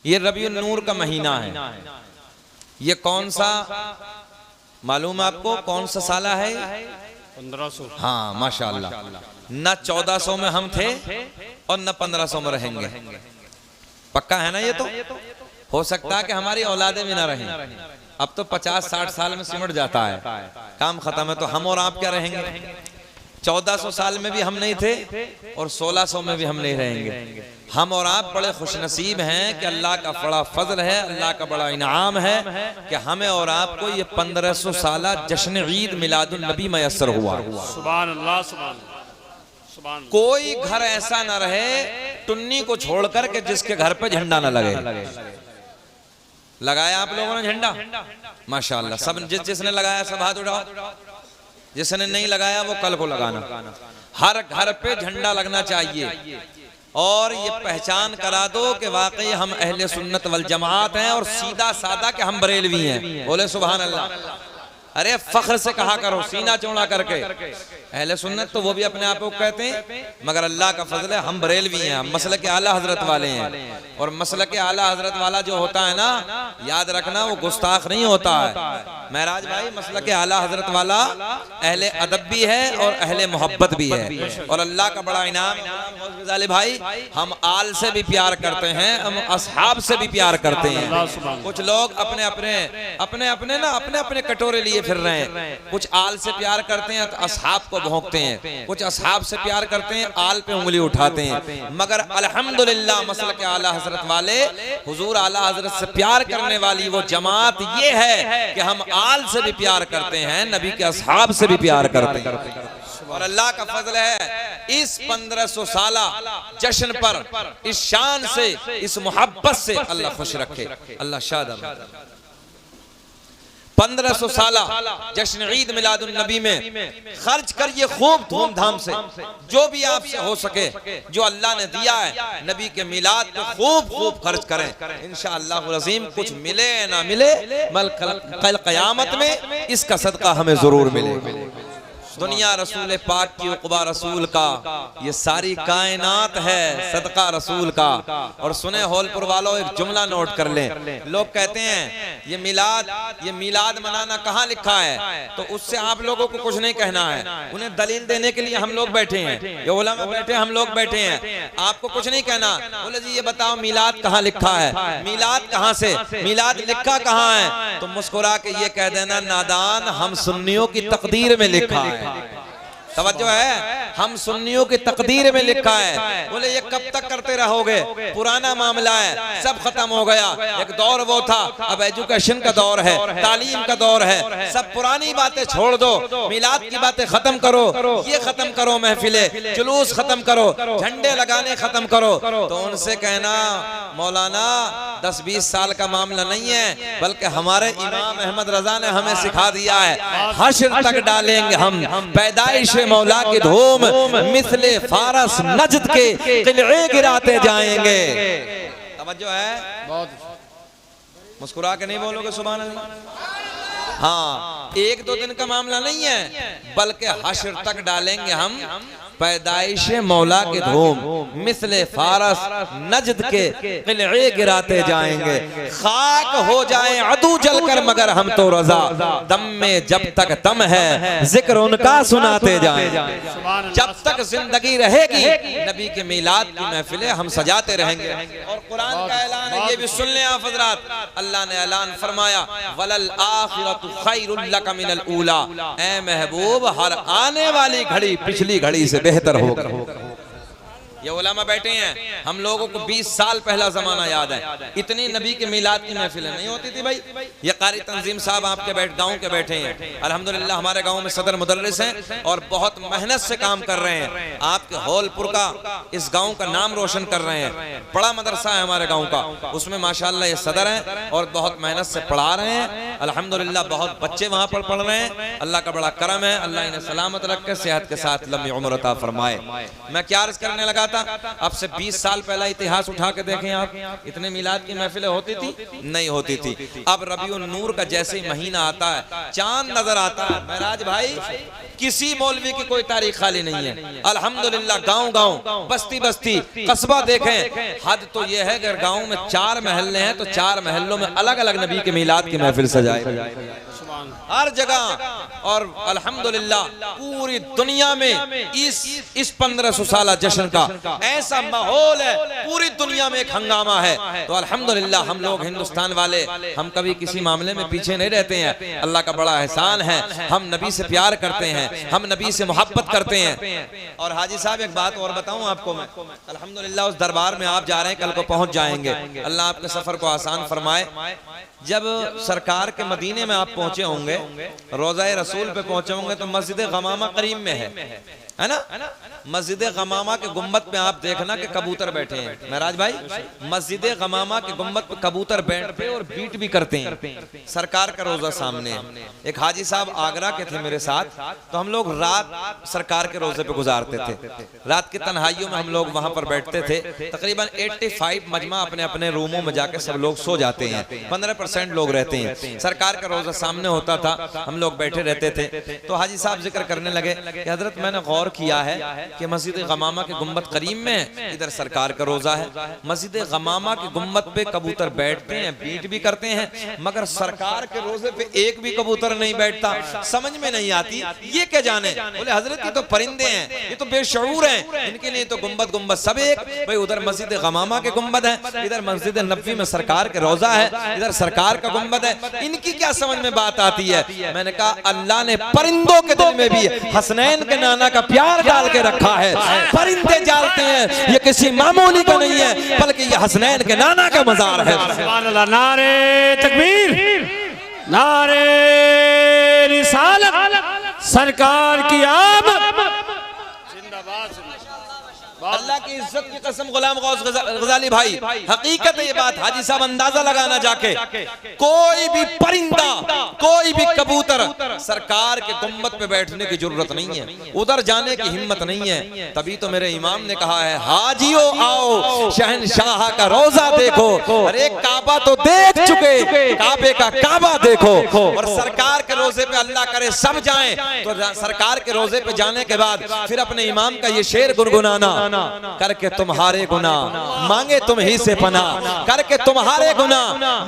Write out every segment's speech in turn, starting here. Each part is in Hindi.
ये रबीउन नूर का महीना है। ये कौन सा मालूम है आपको, कौन सा साला है? 1500। हाँ माशाअल्लाह। न 1400 में हम थे और न 1500 में रहेंगे। पक्का है ना? ये तो हो सकता है कि हमारी औलादे भी ना रहें। अब तो 50-60 साल में सिमट जाता है, काम खत्म है। तो हम और आप क्या रहेंगे? 1400 साल में भी हम नहीं थे और 1600 में भी हम नहीं रहेंगे। हम और आप बड़े खुशनसीब हैं कि अल्लाह का बड़ा फजल है, अल्लाह का बड़ा इनाम है कि हमें और आपको ये 1500 साला जश्न ईद मिलादुन नबी मैसर हुआ। सुभान अल्लाह, सुभान अल्लाह। कोई घर ऐसा ना रहे टुन्नी को छोड़कर के जिसके घर पे झंडा ना लगे। लगाया आप लोगों ने झंडा? माशाअल्लाह। सब जिसने लगाया सब हाथ उठाओ, जिसने नहीं लगाया वो कल को लगाना। हर घर पे झंडा लगना चाहिए और ये पहचान करा दो कि वाकई हम अहले सुन्नत वल जमात हैं और सीधा सादा कि हम बरेलवी हैं। बोले सुभान अल्लाह। अरे फख्र से कहा करो, सीना चौड़ा करके। अहले सुन्नत तो वो भी अपने आप को कहते हैं, मगर अल्लाह का फजल है हम बरेलवी हैं, हम मसलक आला हजरत वाले हैं। और मसलक आला हजरत वाला जो होता है ना, याद रखना वो गुस्ताख नहीं होता है। महराज भाई मसलक आला हजरत वाला अहले अदब भी है और अहले मोहब्बत भी है। और अल्लाह का बड़ा इनाम भाई, हम आल से भी प्यार करते हैं, हम असहाब से भी प्यार करते हैं। कुछ लोग अपने अपने कटोरे लिए फिर रहे हैं। कुछ आल से प्यार करते हैं तो असहाब को भोंकते हैं, कुछ असहाब से प्यार करते हैं आल पे उंगली उठाते हैं। मगर अल्हम्दुलिल्लाह मसलक आला हजरत वाले, हुजूर आला हजरत से प्यार करने वाली वो जमात ये है कि हम आल से भी प्यार करते हैं, नबी के असहाब से भी प्यार करते हैं। और अल्लाह का फजल है इस 1500 साला जश्न पर, इस शान से, इस मोहब्बत से अल्लाह खुश रखे, अल्लाह शाद। 1500 साला जश्न ईद मिलादुन नबी में खर्च करिए खूब धूमधाम से, जो भी आपसे हो सके, जो अल्लाह ने दिया है नबी के मिलाद पे खूब खूब खर्च करें। इंशाअल्लाह अज़ीम कुछ मिले ना मिले, कल क़यामत में इसका सदका हमें जरूर मिले। दुनिया रसूल पाक की, उक़बा रसूल का, ये सारी कायनात है सदका रसूल का। और सुने होलपुर वालों, एक जुमला नोट कर लें। लोग कहते हैं ये मिलाद मनाना कहाँ लिखा है, तो उससे आप लोगों को कुछ नहीं कहना है। उन्हें दलील देने के लिए हम लोग बैठे हैं, ये उलमा बैठे, हम लोग बैठे हैं, आपको कुछ नहीं कहना। बोले जी ये बताओ मिलाद कहाँ लिखा है, मिलाद कहाँ से, मिलाद लिखा कहाँ है? तो मुस्कुरा के ये कह देना नादान, हम सुन्नियों की तकदीर में लिखा है। तवज्जो है, हम सुन्नियों की तकदीर में लिखा है। बोले ये कब तक करते रहोगे, पुराना मामला है, सब खत्म हो गया। एक दौर वो था, अब एजुकेशन का दौर है, तालीम का दौर है। सब पुरानी बातें छोड़ दो, मिलाद की बातें खत्म करो, ये खत्म करो, महफिले जुलूस खत्म करो, झंडे लगाने खत्म करो। तो उनसे कहना मौलाना 10-20 साल का मामला नहीं है, बल्कि हमारे इमाम अहमद रजा ने हमें सिखा दिया है, हश्र तक डालेंगे हम पैदाइश मौला की धूम, मिसले फारस नजद के किले गिराते जाएंगे। तवज्जो है, बहुत मुस्कुरा के नहीं बोलोगे सुभान अल्लाह? हाँ, 1-2 दिन का मामला नहीं है, बल्कि हश्र तक डालेंगे हम पैदाइश मौला के धूम, मिसले फारस नजद के किले गिराते जाएंगे। खाक हो जाए अदू जलकर मगर हम तो रजा, दम में जब तक दम है जिक्र उनका सुनाते जाएं। जब तक जिंदगी रहेगी नबी के मिलाद की महफिलें हम सजाते रहेंगे। और कुरान का ऐलान है, ये भी सुन लें आप हज़रात, अल्लाह ने ऐलान फरमाया वलल आखिरतु खैरुल लका मिनल ऊला। ऐ महबूब, हर आने वाली घड़ी पिछली घड़ी से बेहतर होगा। ये उलमा बैठे हैं, हम लोगों को 20 साल पहला जमाना याद है, इतनी नबी के मिलाद की महफिलें नहीं होती थी भाई। ये कारी तंजीम साहब आपके गांव के बैठे हैं, अल्हम्दुलिल्लाह हमारे गांव में सदर मुदर्रिस हैं और बहुत मेहनत से काम कर रहे हैं। आपके होलपुर का, इस गांव का नाम रोशन कर रहे हैं। बड़ा मदरसा है हमारे गाँव का, उसमें माशाअल्लाह ये सदर हैं और बहुत मेहनत से पढ़ा रहे हैं। अल्हम्दुलिल्लाह बहुत बच्चे वहाँ पर पढ़ रहे हैं। अल्लाह का बड़ा करम है, अल्लाह इन्हें सलामत रख के सेहत के साथ लंबी उम्र अता फरमाए। मैं क्या अर्ज करने लगा था। अब से 20 साल पहला इतिहास उठा के देखें आप, इतने मिलाद की महफिलें होती थी? नहीं होती थी। अब रबीउन नूर का जैसे ही महीना आता है, चांद नजर आता है, महराज भाई किसी मौलवी की कोई तारीख खाली नहीं है। अल्हम्दुलिल्लाह गांव गांव, बस्ती बस्ती, कस्बा देखें। हद तो यह है अगर गांव में 4 महल्ले हैं तो 4 महल्लों में अलग अलग नबी के मिलाद की महफिल सजाए हर जगह। और अल्हम्दुलिल्लाह पूरी दुनिया में इस 1500 साल जश्न का ऐसा माहौल है, पूरी दुनिया में एक हंगामा है। तो अल्हम्दुलिल्लाह हम लोग हिंदुस्तान वाले, हम कभी किसी मामले में पीछे नहीं रहते हैं। अल्लाह का बड़ा एहसान है, हम नबी से प्यार करते हैं, हम नबी से मोहब्बत करते हैं। और हाजी साहब एक बात और बताऊं आपको मैं, अल्हम्दुलिल्लाह उस दरबार में आप जा रहे हैं, कल को पहुंच जाएंगे। अल्लाह आपके सफर को आसान फरमाए। जब सरकार के मदीने में आप पहुंचे होंगे, रोज़ा रसूल पे पहुंचे होंगे, तो मस्जिद गमामा करीम में है ना? मस्जिद गमामा के गुम्बद पे आप देखना कि कबूतर बैठे हैं। महराज भाई, मस्जिद गमामा के गुम्बद पे कबूतर बैठते और बीट भी करते हैं। सरकार का रोजा सामने। एक हाजी साहब आगरा के थे मेरे साथ, तो हम लोग रात सरकार के रोजे पे गुजारते थे। रात की तन्हाइयों में हम लोग वहां पर बैठते थे। तकरीबन 85 मजमा अपने अपने रूमों में जाके सब लोग सो जाते हैं, 15% लोग रहते हैं। सरकार का रोजा सामने होता था, हम लोग बैठे रहते थे। तो हाजी साहब जिक्र करने लगे कि हजरत मैंने गौर किया है कि मस्जिद गमामा के गुम्बद करीम में इधर सरकार का रोजा है, मस्जिद गमामा के गुम्बद पे कबूतर बैठते हैं, बीट भी करते हैं, मगर सरकार के रोजे पे एक भी कबूतर नहीं बैठता। समझ में नहीं आती ये क्या जाने। बोले हजरत ये तो परिंदे हैं, ये तो बेशऊर हैं, इनके लिए तो गुम्बद गुम्बद सब एक। भाई उधर मस्जिद गमामा के गुम्बद है, इधर मस्जिद नबवी में सरकार के रोजा है, इधर सरकार का गुम्बद है, इनकी क्या समझ में बात आती है। मैंने कहा अल्लाह ने परिंदों के दिल में भी हसनैन के नाना का प्यार डाल के रखा है। परिंदे जालते हैं, ये किसी मामूली का नहीं है, बल्कि ये हसनैन के नाना का मजार है। सुभान अल्लाह, नारे तकबीर, नारे रिसालत, सरकार की आमद, जिंदाबाद। अल्लाह की इज्जत की कसम गुलाम गौस गजाली भाई, हकीकत है ये बात। हाजी साहब अंदाजा लगाना जाके, कोई भी परिंदा, कोई भी कबूतर सरकार के गुम्बद पे बैठने की जरूरत नहीं है, उधर जाने की हिम्मत नहीं है। तभी तो मेरे इमाम ने कहा है, हाजियो आओ शहनशाह का रोजा देखो। अरे काबा तो देख चुके, काबे का काबा देखो। और सरकार के रोजे पे अल्लाह करे सब जाएं, तो सरकार के रोजे पे जाने के बाद फिर अपने इमाम का ये शेर गुनगुनाना, करके तुम्हारे गुना मांगे तुम ही से पना, करके तुम्हारे गुना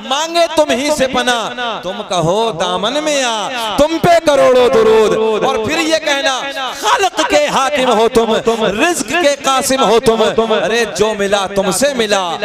मांगे तुम ही से पना। तुम कहो दामन में आ, तुम पे करोड़ों दुरूद। और फिर ये कहना खालिक के हाकिम हो तुम, रिज्क के कासिम हो तुम। अरे जो मिला तुमसे मिला,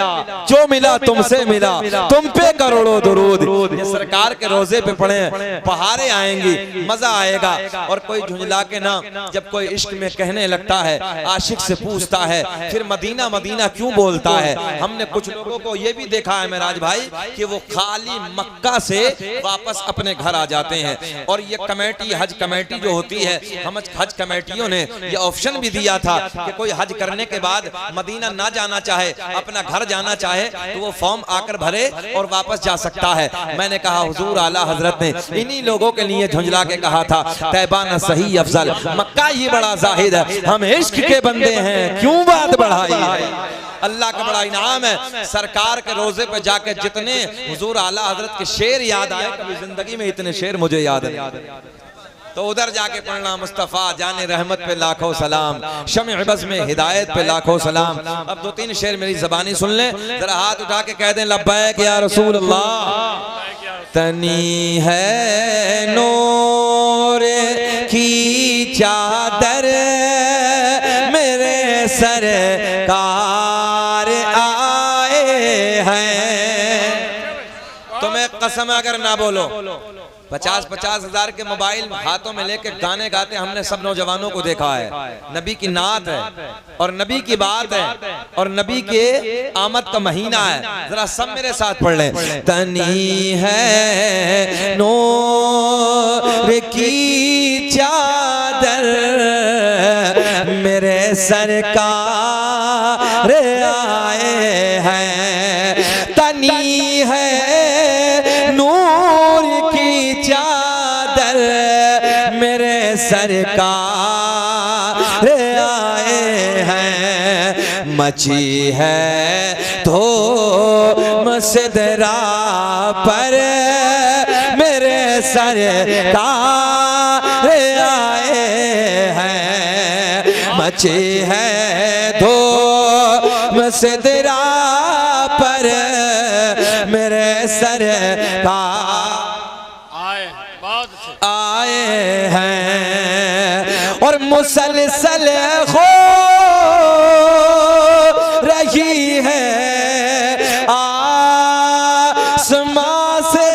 जो मिला तुमसे मिला, तुम पे करोड़ों दुरूद। ये सरकार के रोजे पे पढ़े, बहारें आएंगी, मजा आएगा। और कोई झुंझला के ना, जब कोई इश्क में कहने लगता है, आशिक से पूछता है फिर मदीना मदीना क्यों बोलता है। हमने कुछ लोगों को ये भी देखा है मेराज भाई कि वो खाली मक्का से वापस अपने घर आ जाते हैं। और ये कमेटी, हज कमेटी जो होती है, हम हज कमेटियों ने ये ऑप्शन भी दिया था कि कोई हज करने के बाद मदीना ना जाना चाहे, अपना घर जाना चाहे, तो वो फॉर्म आकर भरे और वापस जा सकता है। मैंने कहा हुजूर आला हजरत ने इन्हीं लोगों के लिए झुंझला के कहा था, तैबा न सही अफजल, मक्का ही बड़ा जाहिद है, हम इश्क के बंदे हैं, क्यों बात बढ़ाई है। अल्लाह का बड़ा इनाम है। सरकार के रोजे पे जाके जितने हुजूर आला हजरत के शेर याद आए, कभी जिंदगी में इतने शेर मुझे याद है। तो उधर जाके पढ़ना मुस्तफ़ा जाने रहमत पे लाखों सलाम, शम्अ बज़्म में हिदायत पे लाखों सलाम। अब 2-3 शेर मेरी ज़बानी सुन ले, जरा हाथ उठा के कह दें लब्बैक या रसूल अल्लाह। तनी है नूर की चादर मेरे सरकार आए हैं। तुम्हें कसम अगर ना बोलो, 50-50 हजार के मोबाइल हाथों में लेके गाने गाते हमने सब नौजवानों को देखा है। नबी की नात है और नबी की बात है और नबी के आमद का महीना है। जरा सब मेरे साथ पढ़ लें। तनी है नूर की चादर मेरे सरकार आए हैं। तनी है नूर की चादर मेरे सरकार आए हैं। मची है तो मसदरा पर मेरे सरकार आए हैं। मची है तो मसदरा पर मेरे सरकार आए हैं। और मुसलसल हो रही है आसमां से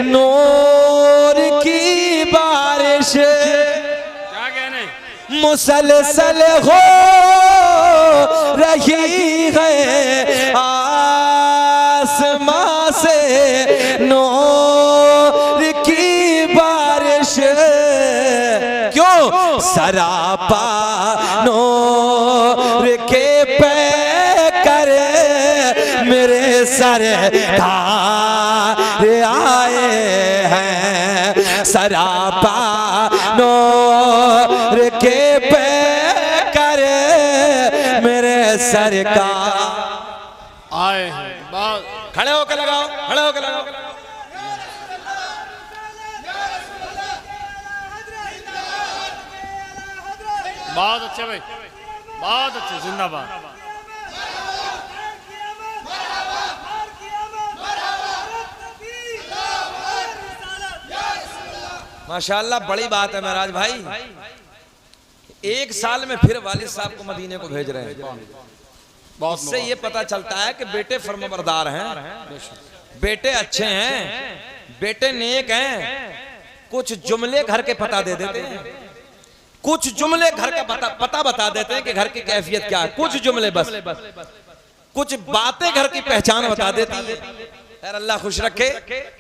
नूर की बारिश। क्या कहने? मुसलसल हो रही है आसमां से नूर की बारिश। क्यों? सरापा नूर के पे कर मेरे सरकार आए हैं। सरापा नूर के पे कर मेरे सरकार आए हैं। खड़े होकर लगाओ, खड़े होकर लगाओ। बहुत अच्छे भाई, बहुत अच्छे, जिंदाबाद। माशाअल्लाह, बड़ी बात है महराज भाई। एक साल में फिर वालिद साहब को मदीने को भेज रहे हैं। इससे ये पता चलता है कि बेटे फर्माबरदार हैं, बेटे अच्छे हैं, बेटे नेक हैं। कुछ जुमले घर के पता दे देते हैं, कुछ जुमले घर का पता बता देते हैं कि घर की कैफियत क्या है। कुछ जुमले बस, कुछ बातें घर की पहचान बता देती है। यार अल्लाह खुश रखे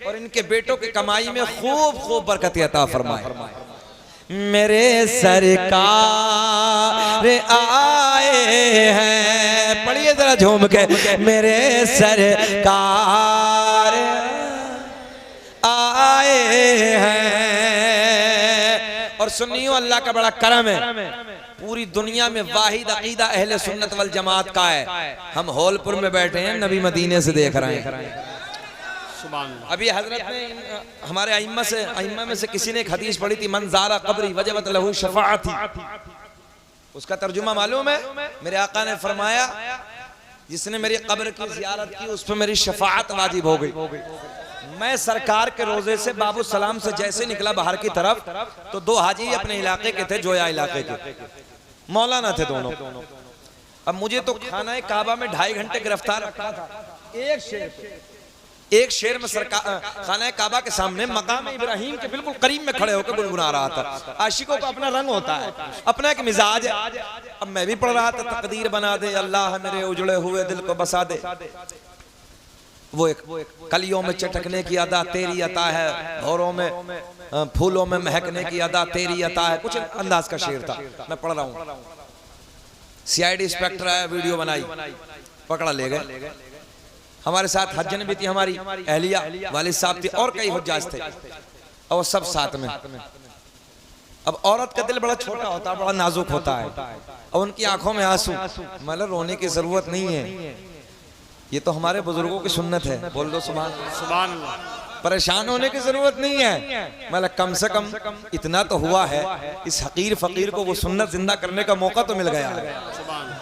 और इनके बेटों की कमाई में खूब खूब बरकत अता फरमाए। मेरे सरकार आए हैं, पढ़िए जरा झूम के। मेरे सरकार आए हैं। और सुन्नियों, अल्लाह का बड़ा करम है, पूरी दुनिया में वाहिद अकीदा अहले सुन्नत वल जमात का है। हम होलपुर में बैठे हैं, नबी मदीने से देख रहे हैं। अभी हजरत ने हमारे अइम्मा में से किसी ने एक हदीस पढ़ी थी, मंजारा कब्री वजबत लहू शफाअती। उसका तर्जुमा मालूम है? मेरे आका ने फरमाया, जिसने मेरी कब्र की जियारत की उस पर मेरी शफाअत वाजिब हो गई। मैं सरकार के रोजे से बाबू सलाम से जैसे निकला बाहर की तरफ, तो दो हाजी अपने इलाके के थे, जोया इलाके के मौलाना थे दोनों। अब मुझे तो खाना काबा में 2.5 घंटे गिरफ्तार रखा था। एक शेर में सरकार खाना काबा के सामने मकाम इब्राहिम के बिल्कुल करीब में खड़े होकर गुनगुना रहा था। आशिकों का अपना रंग होता है, अपना एक मिजाज है। अब मैं भी पढ़ रहा था, तकदीर बना दे अल्लाह मेरे उजड़े हुए दिल को बसा दे। वो एक कलियों में चटकने की अदा तेरी अता है, भौरों में फूलों में महकने की अदा तेरी अता है, कुछ अंदाज का शेर था। मैं पढ़ रहा हूँ, सीआईडी इंस्पेक्टर आया, वीडियो बनाई, पकड़ा ले गए। हमारे साथ हज्जन भी थी, हमारी अहलिया वालिद साहब थी और कई हुज्जाज थे, और सब साथ में। अब औरत का दिल बड़ा छोटा होता है, बड़ा नाजुक होता है, और उनकी आंखों में आंसू। मतलब रोने की जरूरत नहीं है, ये तो हमारे बुजुर्गों की सुन्नत है। बोल दो सुभान अल्लाह। परेशान होने की जरूरत नहीं है, मतलब कम से कम इतना तो हुआ है, इस हकीर फकीर को वो सुन्नत जिंदा करने का मौका तो मिल गया है।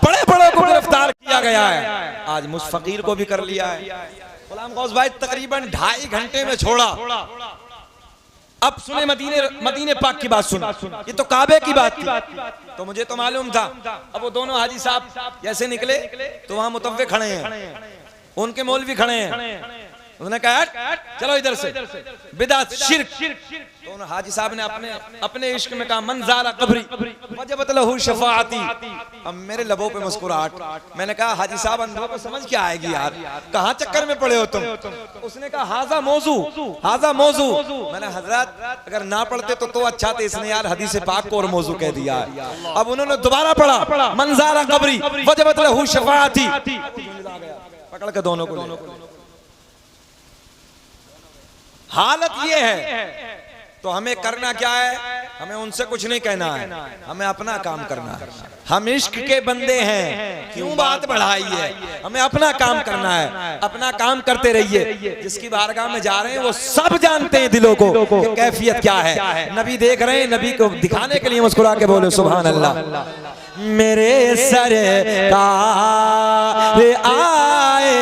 बड़े बड़े को गिरफ्तार किया गया है, आज मुझ फकीर को भी कर लिया है। गुलाम गौस भाई तकरीबन 2.5 घंटे में छोड़ा। अब सुने मदीने पाक की बात सुन, ये तो काबे की बात थी, तो मुझे तो मालूम था। अब वो दोनों हाजी साहब जैसे निकले तो वहां मुतव्वे खड़े हैं, उनके मौलवी खड़े हैं। उन्होंने कहा चलो इधर से, बिदात शिर्क। तो उन्होंने हाजी साहब ने अपने इश्क में कहा मंजारा कब्री वजबत लहू शफाअती। अब मेरे लबों पे मुस्कुराहट। मैंने कहा हाजी साहब अंधों को समझ क्या आएगी यार, कहाँ चक्कर में पड़े हो तुम। उसने कहा हाजा मौजू, हाजा मौजू। मैंने हजरत अगर ना पढ़ते तो अच्छा था, इसने यार हदीस पाक को और मौजू कह दिया है। अब उन्होंने दोबारा पढ़ा मंजारा कब्री वजबत लहू शफाअती, पकड़ के दोनों को। हालत ये है तो हमें करना क्या है? हमें उनसे कुछ नहीं कहना है, हमें अपना काम करना है। हम इश्क के बंदे हैं, क्यों बात बढ़ाई है, हमें अपना काम करना है, अपना काम करते रहिए। जिसकी बारगाह में जा रहे हैं वो सब जानते हैं दिलों को कि कैफियत क्या है। नबी देख रहे हैं, नबी को दिखाने के लिए मुस्कुरा के बोले सुभान अल्लाह। मेरे सरकार आए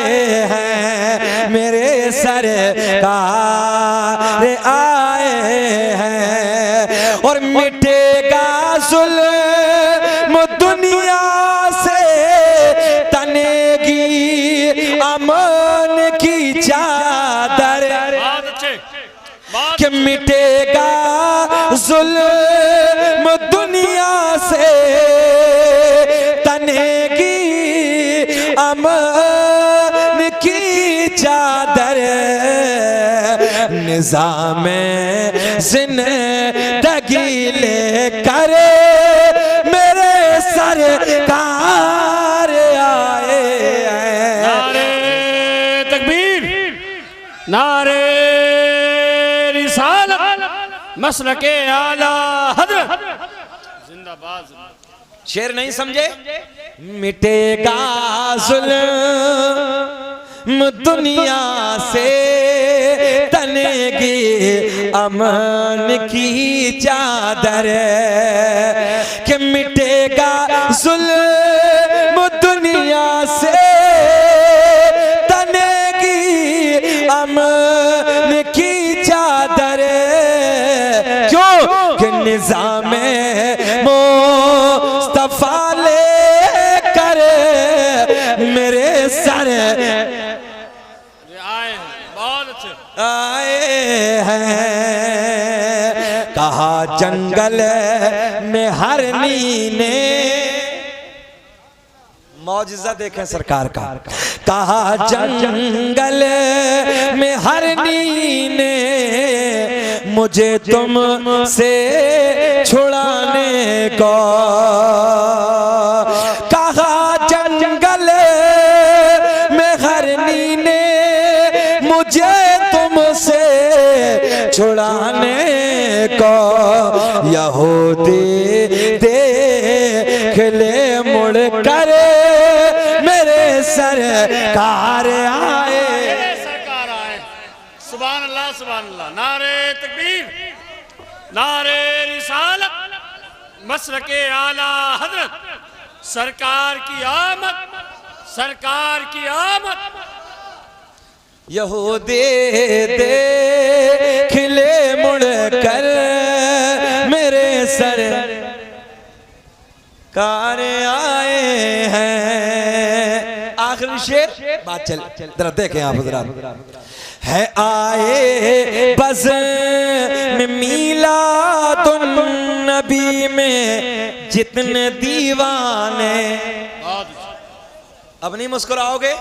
हैं, मेरे सरकार आए हैं, और मिटेगा जुल्म दुनिया से, तनेगी अमन की चादर, कि मिटेगा जुल्म दुनिया से, तनेगी अमन की चादर, निज़ाम ज़िंदगी लेकर मेरे सरकार आए हैं। नारे तकबीर, नारे रिसालत, मसलके आला हज़रत जिंदाबाद। शेर नहीं समझे? मिटेगा जुल्म दुनिया से, तनेगी अमन की चादर, कि मिटेगा जुल्म दुनिया से, तनेगी अमन की चादर, क्यों कि निज़ाम मुस्तफा ले कर मेरे सर आए हैं, बहुत अच्छे आए हैं। कहा जंगल में हरनी ने, मौजिज़ा देखें सरकार का, कहा जंगल में हरनी ने, मुझे तुमसे छुड़ाने को, कहा जंगल में हरनी ने, मुझे तुमसे छुड़ाने को, यहूदी देख ले मुड़ कर मेरे सरकार आए, मेरे सरकार आए। सुभान अल्लाह, सुभान अल्लाह। नारे तकबीर, नारे रिसालत, मसलके आला हज़रत, सरकार की आमद, सरकार की आमद। यहूदी देख ले मुड़ कर मेरे सरकार आए हैं। आखिरी शेर, बात चल जरा देखें आप हज़रात। है आए बज़ में मीलादुन नबी में जितने दीवाने, अब नहीं मुस्कुराओगे,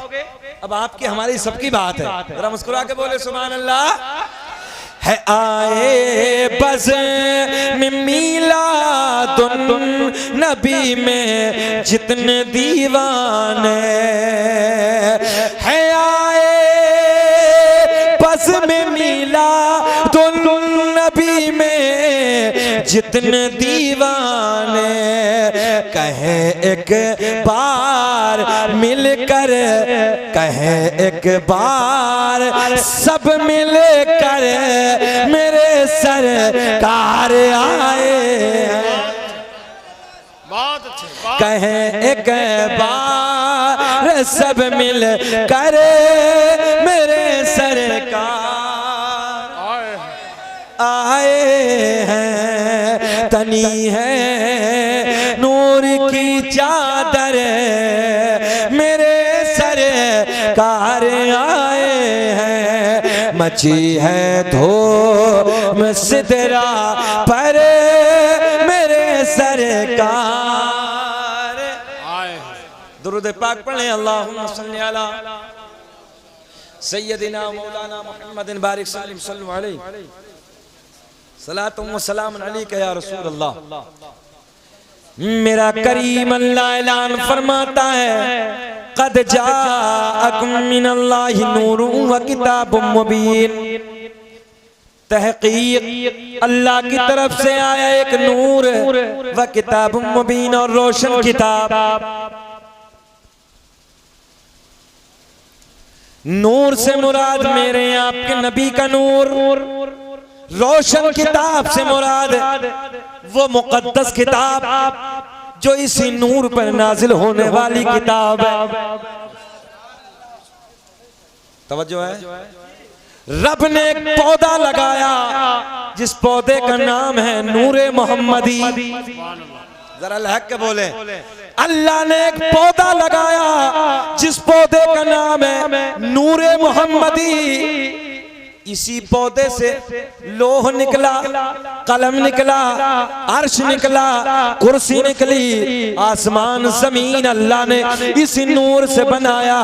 अब आपकी हमारी सबकी बात है, जरा मुस्कुरा के बोले सुभान अल्लाह। है आए बज़ में मीलादुन नबी में जितने दीवाने, है आए बज़ में मीलादुन नबी में जितने दीवाने, कहें एक बार मिलकर, कहें एक बार सब मिलकर मेरे सरकार आए हैं। बहुत अच्छे, कहें एक बार सब मिलकर मेरे सरकार आए हैं। तनी है नूर की चादर मेरे सरकार आए हैं। मची है धूम सिदरा पर मेरे सरकार आए। दुरूद पाक पढ़ें। अल्लाहुम्मा सल्ली अला सय्यदिना मौलाना मुहम्मदिन बारिक सल्लल्लाहु अलैहि सलातुम व सलामुन अलैका या रसूल अल्लाह। मेरा करीम अल्लाह ऐलान फरमाता है, क़द जाअकुम मिनल्लाहि नूरुन व किताबुम मुबीन। तहकीक अल्लाह की तरफ से आया एक नूर व किताब मुबीन और रोशन किताब। नूर से मुराद मेरे आपके नबी का नूर, रोशन किताब से मुराद वो मुकद्दस किताब जो इसी नूर पर नाजिल होने वाली किताब है। तवज्जो है। रब ने एक पौधा लगाया जिस पौधे का नाम है नूरे मोहम्मदी। जरा लहक के बोले, अल्लाह ने एक पौधा लगाया जिस पौधे का नाम है नूरे मोहम्मदी। इसी पौधे से लोह निकला, कलम निकला, अर्श निकला, कुर्सी निकली, आसमान जमीन अल्लाह ने इसी नूर से बनाया।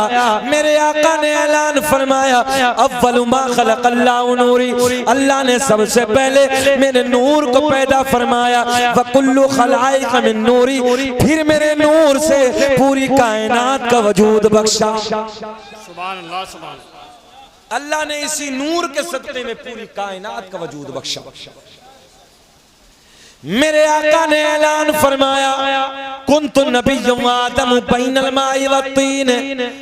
मेरे आका ने ऐलान फरमाया, अव्वलु मा खलक़ल्लाहु नूरी, अल्लाह ने सबसे पहले मेरे नूर को पैदा फरमाया। व कुल्लु खलाइक मिन नूरी, फिर मेरे नूर से पूरी कायनात का वजूद बख्शा। सुभान अल्लाह, सुभान अल्लाह। अल्लाह ने इसी नूर के सदक़े में पूरी कायनात का वजूद बख्शा। मेरे आका ने ऐलान फरमाया, कुन्तु नबिय्युम आदम बैनल माई वत्तीन,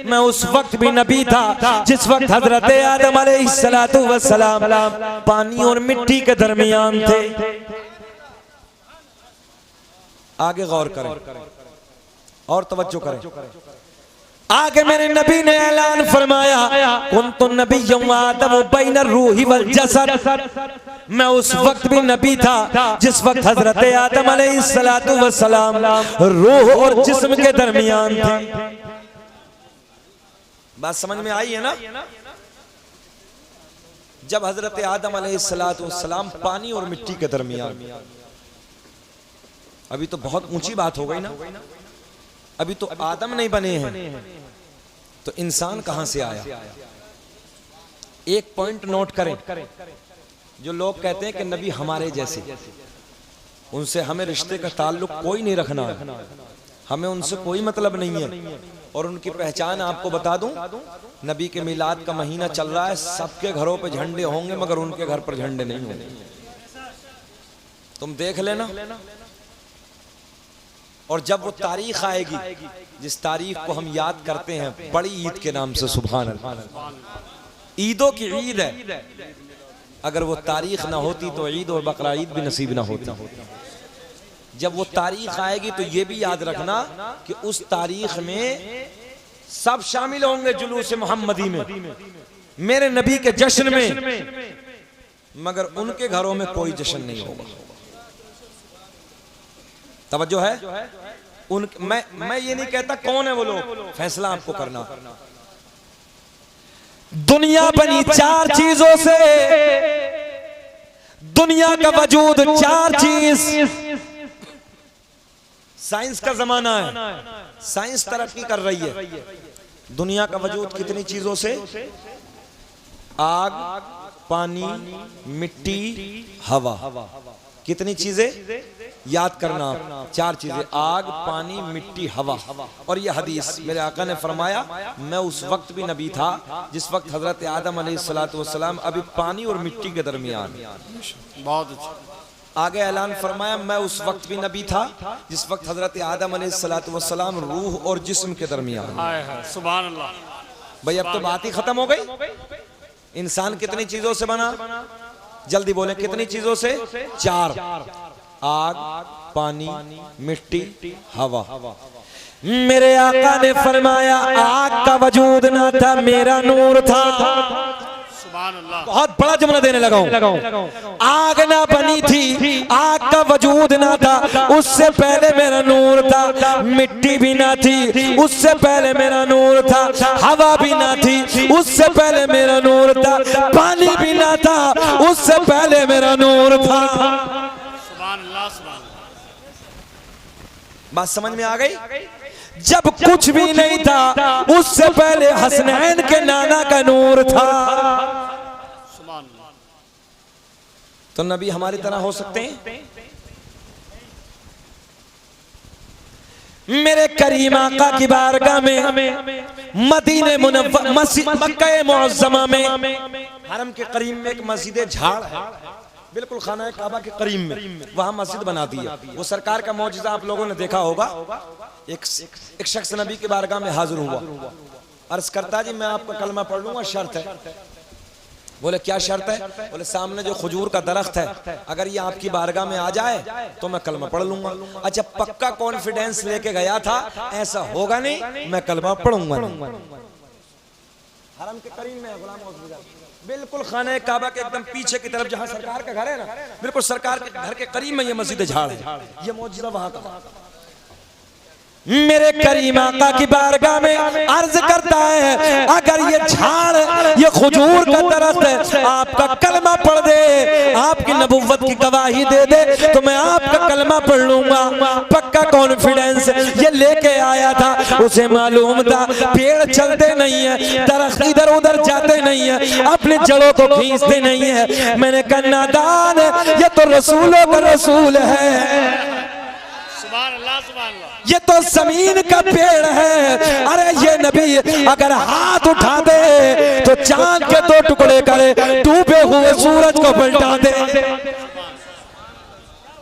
मैं उस वक्त भी नबी था जिस वक्त हजरत आदम अलैहिस्सलातु वस्सलाम पानी और मिट्टी के दरमियान थे। आगे गौर करें और तवज्जो करें। आगे मेरे नबी ने ऐलान फरमाया, कुन्तु नबिय्युम आदम बैनर रूही वल जसद, मैं उस वक्त भी नबी था जिस वक्त हजरत आदम अलैहिस्सलातु वस्सलाम रूह और जिस्म के दरमियान थे। बात समझ में आई है ना? जब हजरत आदम अलैहिस्सलातु वस्सलाम पानी और मिट्टी के दरमियान, अभी तो बहुत ऊंची बात हो गई ना, अभी तो आदम नहीं बने हैं, तो इंसान कहां से आया? एक पॉइंट नोट करें, जो लोग कहते हैं कि नबी हमारे जैसे, उनसे हमें रिश्ते का ताल्लुक कोई नहीं रखना, हमें उनसे कोई मतलब नहीं है। और उनकी पहचान आपको बता दूं, नबी के मिलाद का महीना चल रहा है, सबके घरों पे झंडे होंगे मगर उनके घर पर झंडे नहीं होंगे। तुम देख लेना। और जब वो तारीख आएगी जिस तारीख को हम याद करते हैं बड़ी ईद के नाम से, सुभान अल्लाह, ईदों की ईद है, अगर वो तारीख ना होती तो ईद और बकरा ईद भी नसीब ना होती। जब वो तारीख आएगी तो ये भी याद रखना कि उस तारीख में सब शामिल होंगे जुलूस मोहम्मदी में, मेरे नबी के जश्न में, मगर उनके घरों में कोई जश्न नहीं होगा। तवज्जो है? मैं ये नहीं कहता कौन है वो लोग, फैसला आपको करना। दुनिया बनी चार चीजों से, दुनिया का वजूद चार चीज। साइंस का जमाना है, साइंस तरक्की कर रही है। दुनिया का वजूद कितनी चीजों से? आग, पानी, मिट्टी, हवा। कितनी चीजें? याद करना, चार चीजें, आग, पानी, मिट्टी, हवा। और ये हदीस मेरे आका ने फरमाया, मैं उस वक्त भी नबी था जिस वक्त हजरत आदम अलैहिस्सलातु वस्सलाम अभी पानी और मिट्टी के दरमियान। बहुत अच्छा। आगे ऐलान फरमाया, मैं उस वक्त भी नबी था जिस वक्त हजरत आदम अलैहिस्सलातु वस्सलाम रूह और जिस्म के दरमियान। सुभान अल्लाह। भाई अब तो बात ही खत्म हो गई। इंसान कितनी चीजों से बना? जल्दी बोले, कितनी चीजों से? चार, आग, पानी, मिट्टी, हवा। मेरे आका ने फरमाया, आग का वजूद ना था, मेरा नूर था। बहुत बड़ा जुमला देने लगा हूं। आग ना बनी थी, आग का वजूद ना था, उससे पहले मेरा नूर था। मिट्टी भी ना थी, उससे पहले मेरा नूर था। हवा भी ना थी, उससे पहले मेरा नूर था। पानी भी ना था, उससे पहले मेरा नूर था। बात समझ में आ गई? जब कुछ भी नहीं था उससे पहले हसनैन के नाना का नूर था। तो नबी हमारी तरह हो सकते हैं? मेरे करीम आका की बारगाह में, मदीने मुनव्वर, मक्का मुअज़्ज़मा में हरम के करीब में एक मस्जिद झाड़ है, बिल्कुल खाना काबा के करीब में, वहां मस्जिद बना दी है। वो सरकार का मौजूदा आप लोगों ने देखा होगा। एक शख्स नबी के बारगाह में हाजिर हुआ, अर्ज करता जी मैं आपका कलमा पढ़ लूंगा, शर्त है। बोले क्या शर्त है? बोले सामने जो खजूर का दरख्त है अगर ये आपकी बारगाह में आ जाए तो मैं कलमा पढ़ लूंगा। अच्छा पक्का कॉन्फिडेंस लेके गया था, ऐसा होगा नहीं, मैं कलमा पढ़ूंगा नहीं। हरम के करीब में है गुलाम मौजूदा, बिल्कुल खाने काबा के एकदम पीछे की तरफ जहां सरकार का घर है ना, बिल्कुल सरकार के घर के करीब में ये मस्जिद झाड़ है। ये मौजूदा वहां का। मेरे करीम आका की बारगाह में अर्ज करता है अगर ये झाड़ ये खजूर का दरख्त आपका कलमा पढ़ दे, आपकी नबुव्वत की गवाही दे दे तो मैं आपका कलमा पढ़ लूंगा। पक्का कॉन्फिडेंस ये लेके आया था, उसे मालूम था पेड़ चलते नहीं है, दरख्त इधर उधर जाते नहीं है, अपनी जड़ों को खींचते नहीं है। मैंने कहा नादान ये तो रसूलों का रसूल है, ये तो जमीन का पेड़ है। अरे ये नबी अगर हाथ उठा दे तो चांद के दो टुकड़े करे, डूबे हुए सूरज को पलटा दे।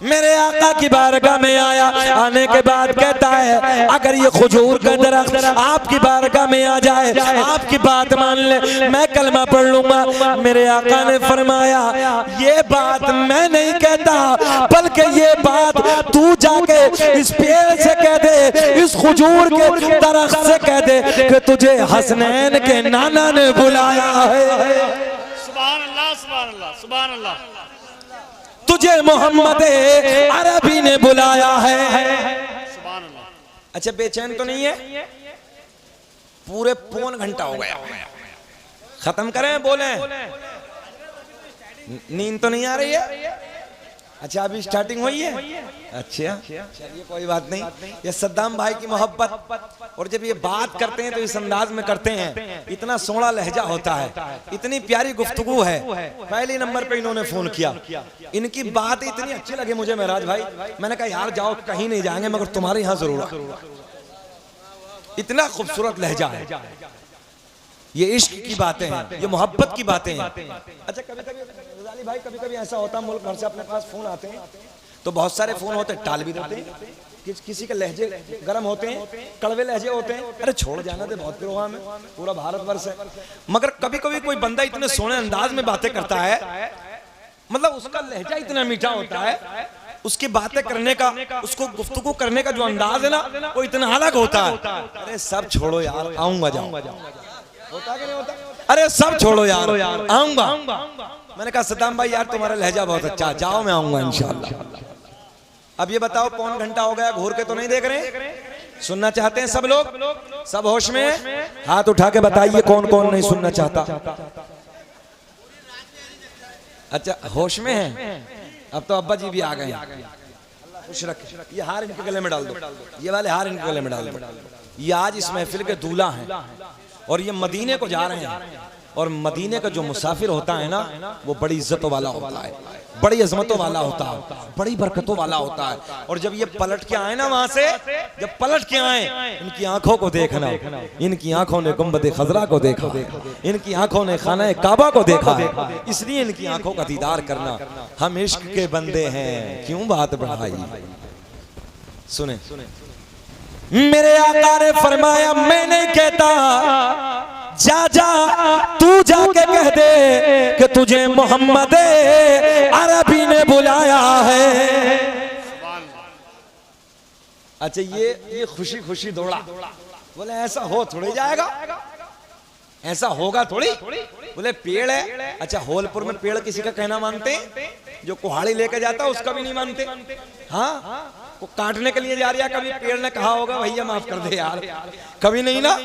मेरे आका की बारगाह में आया, आने के बाद कहता है अगर ये खजूर का दरख्त आपकी बारगाह में आ जाए, आपकी बात मान ले, मैं कलमा पढ़ लूंगा। मेरे आका ने फरमाया ये बात मैं नहीं कहता, बल्कि ये बात तू जाके इस पेड़ से कह दे, इस खजूर के दरख्त से कह दे कि तुझे हसनैन के नाना ने बुलाया है। सुभान अल्लाह, सुभान अल्लाह, सुभान अल्लाह। तुझे मोहम्मद अरबी ने बुलाया है। अच्छा बेचैन तो नहीं है? पूरे पौन घंटा हो गया, खत्म करें बोले, नींद तो नहीं आ रही है? अच्छा अभी स्टार्टिंग हुई है। अच्छा चलिए कोई बात नहीं, ये सद्दाम भाई की मोहब्बत। और जब ये बात करते हैं तो इस अंदाज में करते हैं, इतना सोहना लहजा होता है, इतनी प्यारी गुफ्तगू है। पहले नंबर पे इन्होंने फोन किया, इनकी बात इतनी अच्छी लगी मुझे महराज भाई, मैंने कहा यार जाओ कहीं नहीं जाएंगे मगर तुम्हारे यहाँ जरूर। इतना खूबसूरत लहजा है, ये इश्क की बातें हैं, ये मोहब्बत की बातें हैं। अच्छा कभी कभी भाई कभी कभी ऐसा होता है मुल्क भर से अपने पास फोन आते हैं तो बहुत सारे फोन होते हैं टाल भी देते हैं, किसी के लहजे गर्म होते हैं, कड़वे लहजे होते हैं, अरे छोड़ जाना दे, बहुत प्रोग्राम है, पूरा भारतवर्ष है। मगर कभी कभी कोई बंदा इतने सोने अंदाज में बातें करता है, मतलब उसका लहजा इतना मीठा होता है, उसकी बातें करने का, उसको गुफ्तगू करने का जो अंदाज है ना वो इतना अलग होता है। अरे सब छोड़ो यार आऊंगा, जाऊंगा, होता कि नहीं होता? अरे सब छोड़ो यार आऊंगा। मैंने कहा सद्दाम भाई यार तुम्हारा लहजा बहुत अच्छा, जाओ मैं आऊंगा इंशाल्लाह। अब ये बताओ पौन घंटा हो गया, घूर के तो नहीं देख रहे? सुनना चाहते हैं सब लोग? सब होश में? हाथ उठा के बताइए कौन कौन नहीं सुनना चाहता। अच्छा होश में है? अब तो अब्बा जी भी आ गए हैं, खुश रखे। ये हार इनके गले में डाल दो, ये वाले हार इनके गले में डाल दो। ये आज इस महफिल के दूल्हा हैं और ये मदीने को जा रहे हैं, और मदीने का जो मुसाफिर होता है ना वो बड़ी इज्जतों वाला होता है, बड़ी अजमतों वाला होता है, बड़ी बरकतों वाला होता है। और जब ये पलट के आए ना वहां से, जब पलट के आए, इनकी आंखों को देखना, इनकी आंखों ने गुंबद खजरा को देखा, इनकी आंखों ने खाना काबा को देखा है, इसलिए इनकी आंखों का दीदार करना। हम इश्क के बंदे हैं, क्यों बात बढ़ाई? सुने मेरे आका ने फरमाया मैं नहीं कहता, जा जा तू जाके कह दे कि तुझे मोहम्मद अरबी ने बुलाया है। अच्छा ये खुशी खुशी दौड़ा, बोले ऐसा हो थोड़ी जाएगा, ऐसा होगा थोड़ी। बोले पेड़ है, अच्छा होलपुर में पेड़ किसी का कहना मानते हैं? जो कुहाड़ी लेके जाता उसका भी नहीं मानते। हाँ वो काटने के लिए जा रहा, कभी पेड़ ने कहा होगा भैया माफ कर दे यार, कभी नहीं ना।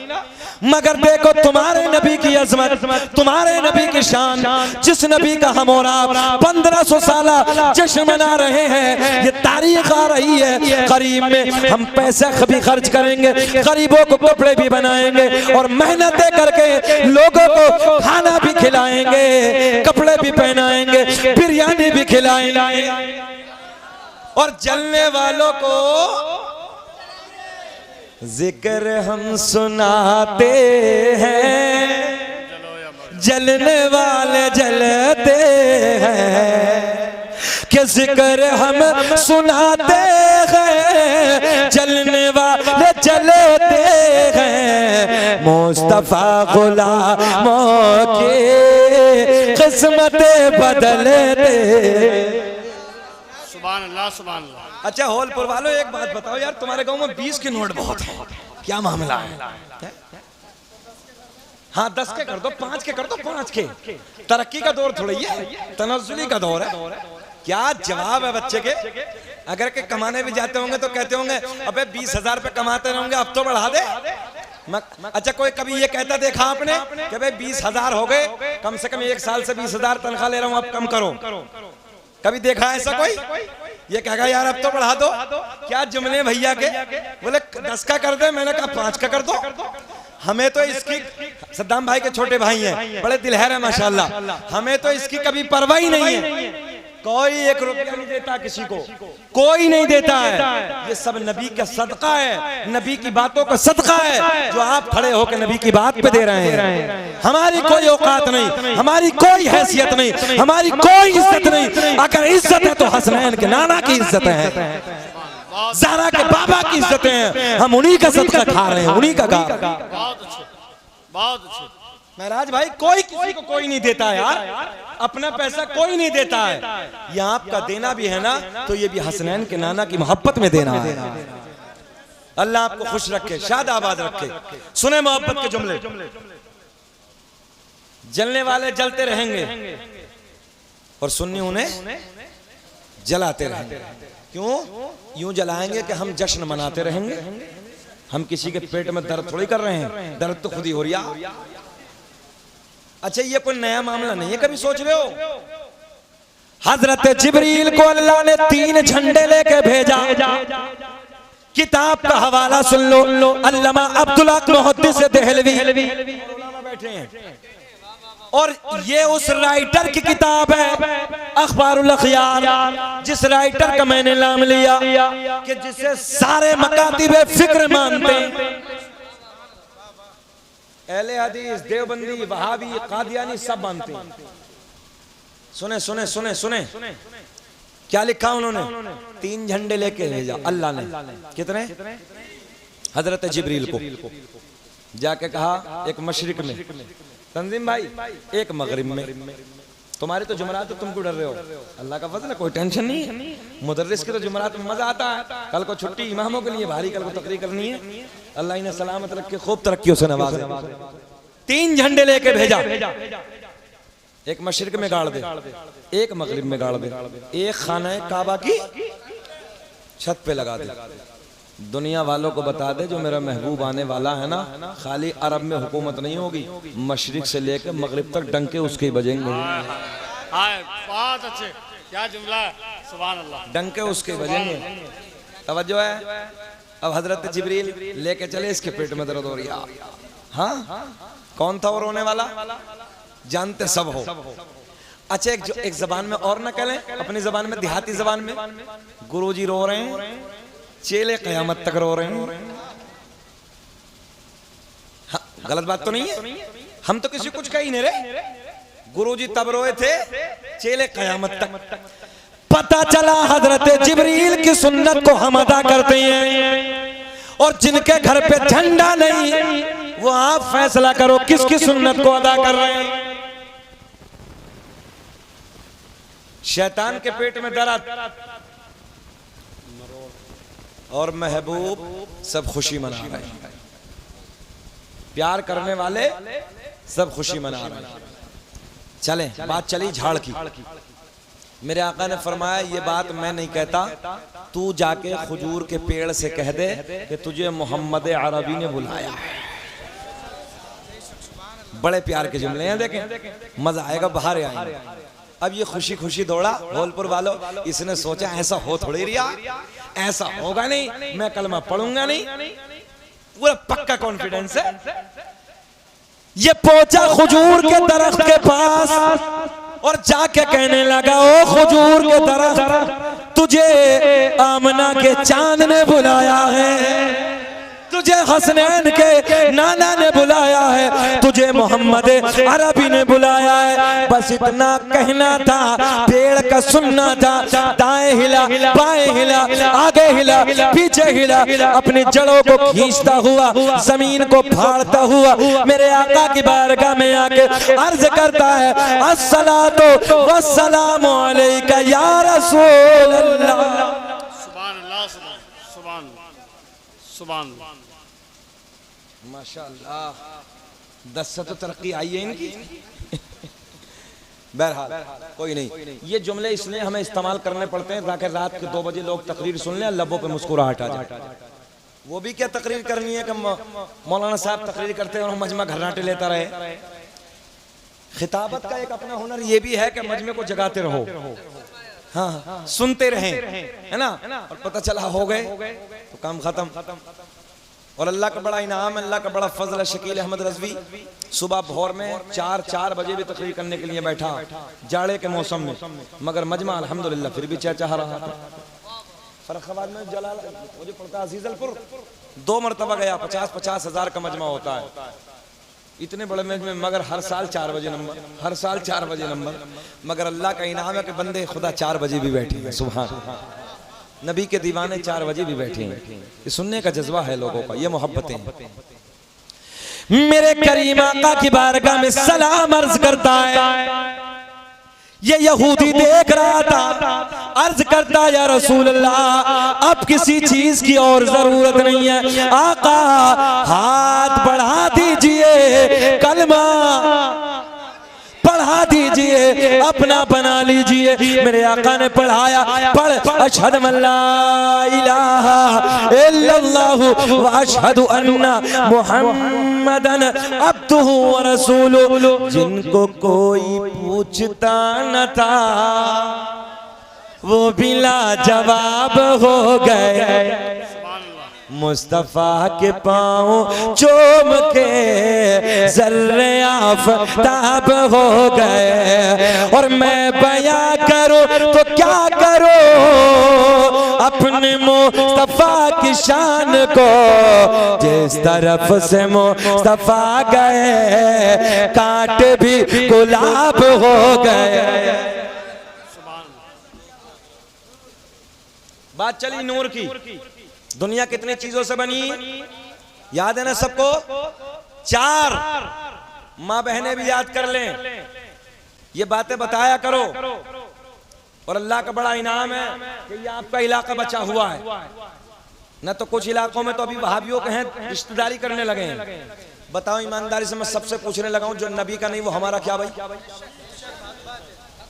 मगर देखो तुम्हारे नबी की अजमत, तुम्हारे नबी की शान, जिस नबी का हम और आप 1500 साल जश्न मना रहे हैं, ये तारीख आ रही है। करीब में हम पैसा भी खर्च करेंगे, गरीबों को कपड़े भी बनाएंगे और मेहनतें करके लोगों को खाना भी खिलाएंगे, कपड़े भी पहनाएंगे, बिरयानी भी खिलाएंगे, और जलने वालों को जिक्र हम सुनाते हैं, जलने वाले जलते हैं कि जिक्र हम सुनाते हैं, जलने वाले जलते हैं, मुस्तफा गुलामों की किस्मतें बदलते। सुभान अल्लाह सुभान अल्लाह। अच्छा होलपुर वालों एक बात बताओ यार, तुम्हारे गांव में 20 के नोट बहुत है, क्या मामला है? हाँ 10 के कर दो, 5 के कर दो, 5 के। तरक्की का दौर थोड़ी है, तनज़्ज़ुली का दौर है। क्या जवाब है बच्चे के? अगर के कमाने भी जाते होंगे तो कहते होंगे अबे 20,000 रुपए कमाते रहोगे, अब तो बढ़ा दे। अच्छा कोई कभी ये कहता देखा आपने कि भाई 20,000 हो गए, कम से कम 1 साल से 20,000 तनख्वाह ले रहा हूँ, अब कम करो? कभी देखा ऐसा कोई? ये कहेगा यार अब तो बढ़ा दो। क्या जुमले भैया के? बोले 10 का कर दे, मैंने कहा 5 का कर दो। हमें तो इसकी, सद्दाम भाई के छोटे भाई हैं, बड़े दिलहर है माशाल्लाह, हमें तो इसकी कभी परवाह ही नहीं है। कोई 1 रुपया नहीं देता किसी को, कोई नहीं देता है। ये सब नबी का सदका है, नबी की बातों का सदका है जो आप खड़े होकर नबी की बात पे दे रहे हैं। हमारी कोई औकात नहीं, हमारी कोई हैसियत नहीं, हमारी कोई इज्जत नहीं। अगर इज्जत है तो हसनैन के नाना की इज्जत है, ज़हरा के बाबा की इज्जतें हैं, हम उन्हीं का सदका खा रहे हैं, उन्हीं का गा। बहुत अच्छे, बहुत अच्छे। महराज भाई कोई किसी को कोई नहीं देता यार, अपना पैसा कोई नहीं देता है। ये आपका देना भी है ना, तो ये भी हसनैन के नाना की मोहब्बत में देना है। अल्लाह आपको खुश रखे, शाद आबाद रखे। सुने मोहब्बत के जुमले, जलने वाले जलते रहेंगे और सुन्नी उन्हें जलाते रहेंगे। क्यों? यूं जलाएंगे कि हम जश्न मनाते रहेंगे। हम किसी के पेट में दर्द थोड़ी कर रहे हैं, दर्द तो खुद ही हो रही है। अच्छा ये कोई नया मामला नहीं है, कभी सोच रहे हो? हजरत जिब्रील को अल्लाह ने 3 झंडे लेके भेजा। किताब का हवाला सुन लो, अल्लामा अब्दुल हक मुहद्दिस देहलवी बैठे हैं, और ये उस राइटर की किताब है अखबारुल अखयार, जिस राइटर का मैंने नाम लिया कि जिसे सारे मकातिबे फिक्र मानते हैं। अहले हदीस, देवबंदी, वहाबी, कादियानी सब मानते हैं। सुने सुने सुने सुने क्या लिखा उन्होंने? 3 झंडे लेके भेजा अल्लाह ने। कितने? हजरत जिब्रील को जाके कहा एक मशरिक में, तंजीम भाई एक मगरिब में। तुम्हारे तो जुमरात, तो तुम क्यों डर रहे हो? अल्लाह का फजल है, कोई टेंशन नहीं है। मुदर्रिस के तो जुमरात में मजा आता है। कल को छुट्टी इमामों के लिए भारी, कल को तकरीर करनी है। अल्लाह इन्हें सलामत रखे, खूब तरक्की से नवाजे। 3 झंडे लेके भेजा, एक मशरिक में गाड़ दे, एक मगरिब में गाड़ दे, एक खाना काबा की छत पे लगा दे। दुनिया वालों को बता दे जो मेरा महबूब आने वाला है ना, खाली अरब में हुकूमत नहीं होगी, मशरिक से लेकर मगरिब तक डंके उसके ही बजेंगे। बहुत अच्छे, क्या जुमला है, सुभान अल्लाह। डंके उसके बजेंगे। तवज्जो है? अब हजरत जिब्रील लेके चले, इसके पेट में दर्द हो रही है। हाँ कौन था वो रोने वाला? जानते सब हो। अच्छा एक जबान में और ना कहें, अपनी जबान में, देहाती जबान में, गुरुजी रो रहे हैं, चेले कयामत तक रो रहे हैं। हाँ, गलत बात तो नहीं है? हम तो किसी कुछ कही नहीं रे। गुरुजी तब रोए थे, चेले कयामत तक। पता चला हजरत जिब्रील की सुन्नत को हम अदा करते हैं, और जिनके घर पे झंडा नहीं, वो आप फैसला करो किसकी सुन्नत को अदा कर रहे हैं। शैतान के पेट में दर्द और महबूब सब खुशी मना रहे हैं। प्यार करने वाले सब खुशी मना रहे हैं। चले बात चली झाड़ की। मेरे आका ने फरमाया ये बात मैं नहीं कहता, तू जाके खजूर के पेड़ से कह दे कि तुझे मोहम्मद अरबी ने बुलाया है। बड़े प्यार के जुमले हैं, देखें मजा आएगा, बाहर आएगा। अब ये खुशी खुशी दौड़ा धौलपुर वालों, इसने सोचा ऐसा हो थोड़ी रिया, ऐसा होगा नहीं, मैं कलमा पढ़ूंगा नहीं, पूरा पक्का कॉन्फिडेंस है। ये पहुंचा खजूर के दरख्त के पास और जाके कहने लगा, ओ खजूर के दरख्त, तुझे आमना के चांद ने बुलाया है, तुझे हसनैन के नाना ने बुलाया है, तुझे मोहम्मद अरबी ने बुलाया है। बस इतना कहना था, पेड़ का सुनना था। दाएं हिला, बाएं हिला, आगे हिला, पीछे हिला, अपनी जड़ों को खींचता हुआ, जमीन को फाड़ता हुआ मेरे आका की बारगाह में आके अर्ज करता है, अस्सलातु वस्सलामु अलैका या रसूल अल्लाह। सुभान अल्लाह, सुभान सुभान। माशाअल्लाह, 10 से तो तरक्की आई है इनकी। बहरहाल कोई नहीं, ये जुमले इसलिए हमें इस्तेमाल करने पड़ते हैं ताकि रात के 2 बजे लोग तकरीर सुन लें, लबों पे मुस्कुराहट आ जाए। वो भी क्या तकरीर करनी है कि मौलाना साहब तकरीर करते हैं और मजमा घर्राटे लेता रहे। खिताबत का एक अपना हुनर ये भी है कि मजमे को जगाते रहो, हाँ सुनते रहें, है ना, और पता चला हो गए तो काम खत्म। और अल्लाह का बड़ा इनाम, अल्लाह का बड़ा फजल है। शकील अहमद रज़वी सुबह भोर में 4 बजे भी तकरीर करने के लिए बैठा, जाड़े के मौसम में, मगर मजमा अल्हम्दुलिल्लाह फिर भी चहचहा रहा था। फर्रुखाबाद में जलाल मुझे पड़ता अजीजलपुर 2 मरतबा गया, 50-50 हज़ार का मजमा होता है, इतने बड़े मजमे, मगर हर साल 4 बजे नंबर, हर साल 4 बजे नंबर। मगर अल्लाह का इनाम है कि बंदे खुदा 4 बजे भी बैठे हैं। सुभान, नबी के दीवाने 4 बजे भी बैठे हैं। ये सुनने का जज्बा है लोगों का, ये मोहब्बतें। मेरे करीम आका की बारगाह में सलाम अर्ज करता है। ये यहूदी देख रहा था, अर्ज करता या रसूल अल्लाह अब किसी चीज की और जरूरत नहीं है, आका हाथ बढ़ा दीजिए, कलमा पढ़ा दीजिए, अपना बना लीजिए। मेरे आका ने पढ़ाया, पढ़ अशहदु अल्ला इलाहा इल्लल्लाहु व अशहदु अन्ना मुहम्मदन अब्दुहु व रसूलुहु। जिनको कोई पूछता न था वो भी लाजवाब हो गए, मुस्तफा के पाँव चूम के ज़र्रे आफ़ताब हो गए। और मैं बयां करूं तो क्या करूं अपने मुस्तफा की शान को, जिस तरफ से मुस्तफा गए कांट भी गुलाब हो गए। बात चली नूर की। दुनिया कितनी चीजों से बनी याद है ना सबको? 4। माँ बहनें भी याद कर लें, ये बातें बताया करो। और अल्लाह का बड़ा इनाम है कि ये आपका इलाका बचा हुआ है, न तो कुछ इलाकों में तो अभी वहाबियों के हैं, रिश्तेदारी करने लगे हैं। बताओ ईमानदारी से, मैं सबसे पूछने लगा हूं, जो नबी का नहीं वो हमारा क्या?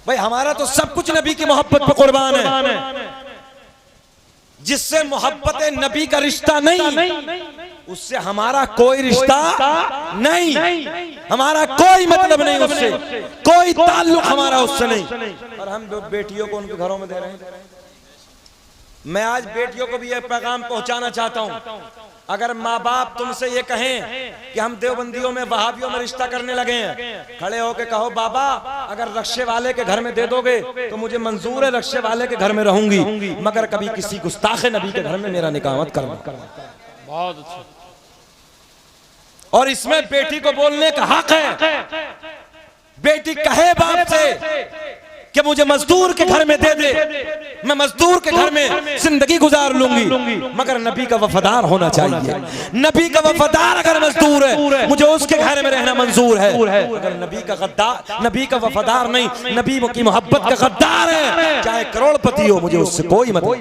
भाई हमारा तो सब कुछ नबी की मोहब्बत पे कुर्बान है। जिससे मोहब्बत नबी का रिश्ता नहीं, उससे हमारा कोई रिश्ता नहीं, हमारा कोई मतलब नहीं, उससे कोई ताल्लुक हमारा उससे नहीं। और हम बेटियों को उनके घरों में दे रहे हैं। मैं आज बेटियों को भी यह पैगाम पहुंचाना चाहता हूं, अगर माँ बाप तुमसे ये कहें कि हम देवबंदियों में वहाबियों में रिश्ता करने लगे हैं, खड़े होके कहो बाबा अगर रक्शे वाले के घर में दे दोगे तो मुझे मंजूर है, रक्शे वाले के घर में रहूंगी, मगर कभी किसी गुस्ताखे नबी के घर में मेरा निकाह मत करना। बहुत अच्छा। और इसमें बेटी को बोलने का हक है। बेटी कहे बाप से कि मुझे मजदूर के घर में दे दे, मैं मजदूर के घर में जिंदगी गुजार लूंगी, मगर नबी का वफादार होना चाहिए। नबी का वफादार अगर मजदूर है, मुझे उसके घर में रहना मंजूर है। अगर नबी का गद्दार, नबी का वफादार नहीं, नबी की मोहब्बत का गद्दार है, चाहे करोड़पति हो, मुझे उससे कोई मतलब।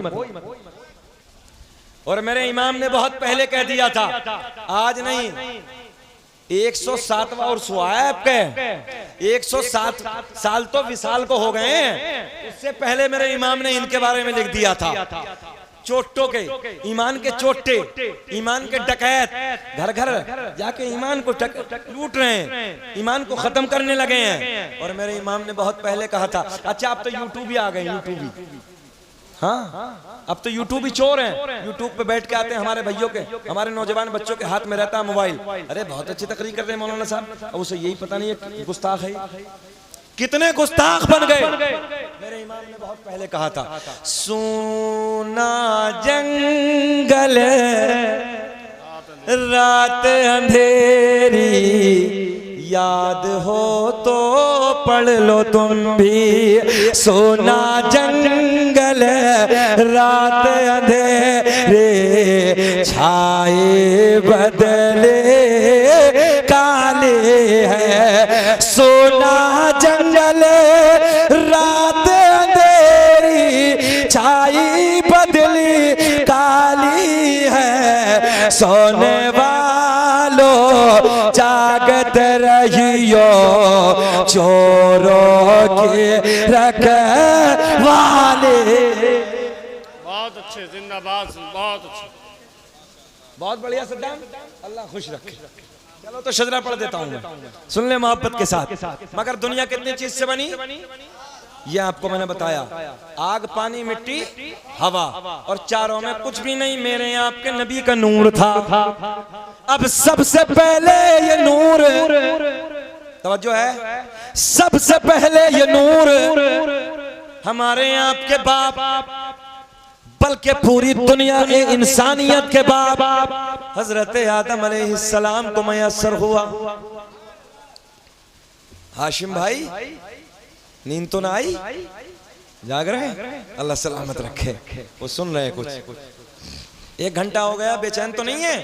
और मेरे इमाम ने बहुत पहले कह दिया था, आज नहीं, 107वां और सुहाब के 107 साल तो विशाल को हो गए हैं। इससे पहले मेरे इमाम ने इनके बारे में लिख दिया था, चोटों के, ईमान के चोटे, ईमान के डकैत, घर घर जाके ईमान को लूट रहे हैं, ईमान को खत्म करने लगे हैं। और मेरे इमाम ने बहुत पहले कहा था, अच्छा अब तो यूट्यूब भी आ गए, यूट्यूब भी, हाँ अब तो यूट्यूब ही चोर हैं। यूट्यूब पे बैठ के आते हैं हमारे भाइयों के, हमारे नौजवान बच्चों के हाथ में रहता है मोबाइल। अरे बहुत अच्छी तकरीर कर रहे हैं मौलाना साहब, अब उसे यही पता नहीं है गुस्ताख है। कितने गुस्ताख बन गए। मेरे इमाम ने बहुत पहले कहा था, सोना जंगल रात अंधेरी याद हो तो पढ़ लो तुम भी, सोना जंगल रात अंधेरे छाए बदले काले हैं, सोना जंगल रात अंधेरी छाई बदली काली है, सोने वालों जागत रहियो चोरों के रखवाले। बहुत अच्छे, जिंदाबाद, बहुत अच्छे। बहुत बढ़िया सद्दाम, अल्लाह खुश रखे। चलो तो शजरा पढ़ देता हूँ मैं, सुन ले मोहब्बत के साथ। मगर दुनिया कितनी चीज से बनी ये आपको मैंने बताया, आग पानी मिट्टी हवा, और चारों में कुछ भी नहीं, मेरे आपके नबी का नूर था। अब सबसे पहले ये नूर, तवज्जो है, सबसे पहले ये नूर हमारे आपके बाप, बल्कि पूरी दुनिया इंसानियत के बाप हजरत आदम अलैहिस्सलाम को मैसर हुआ। हाशिम भाई नींद तो ना आई, जाग रहे हैं? अल्लाह सलामत रखे। वो सुन रहे हैं कुछ, 1 घंटा हो गया, बेचैन तो नहीं है?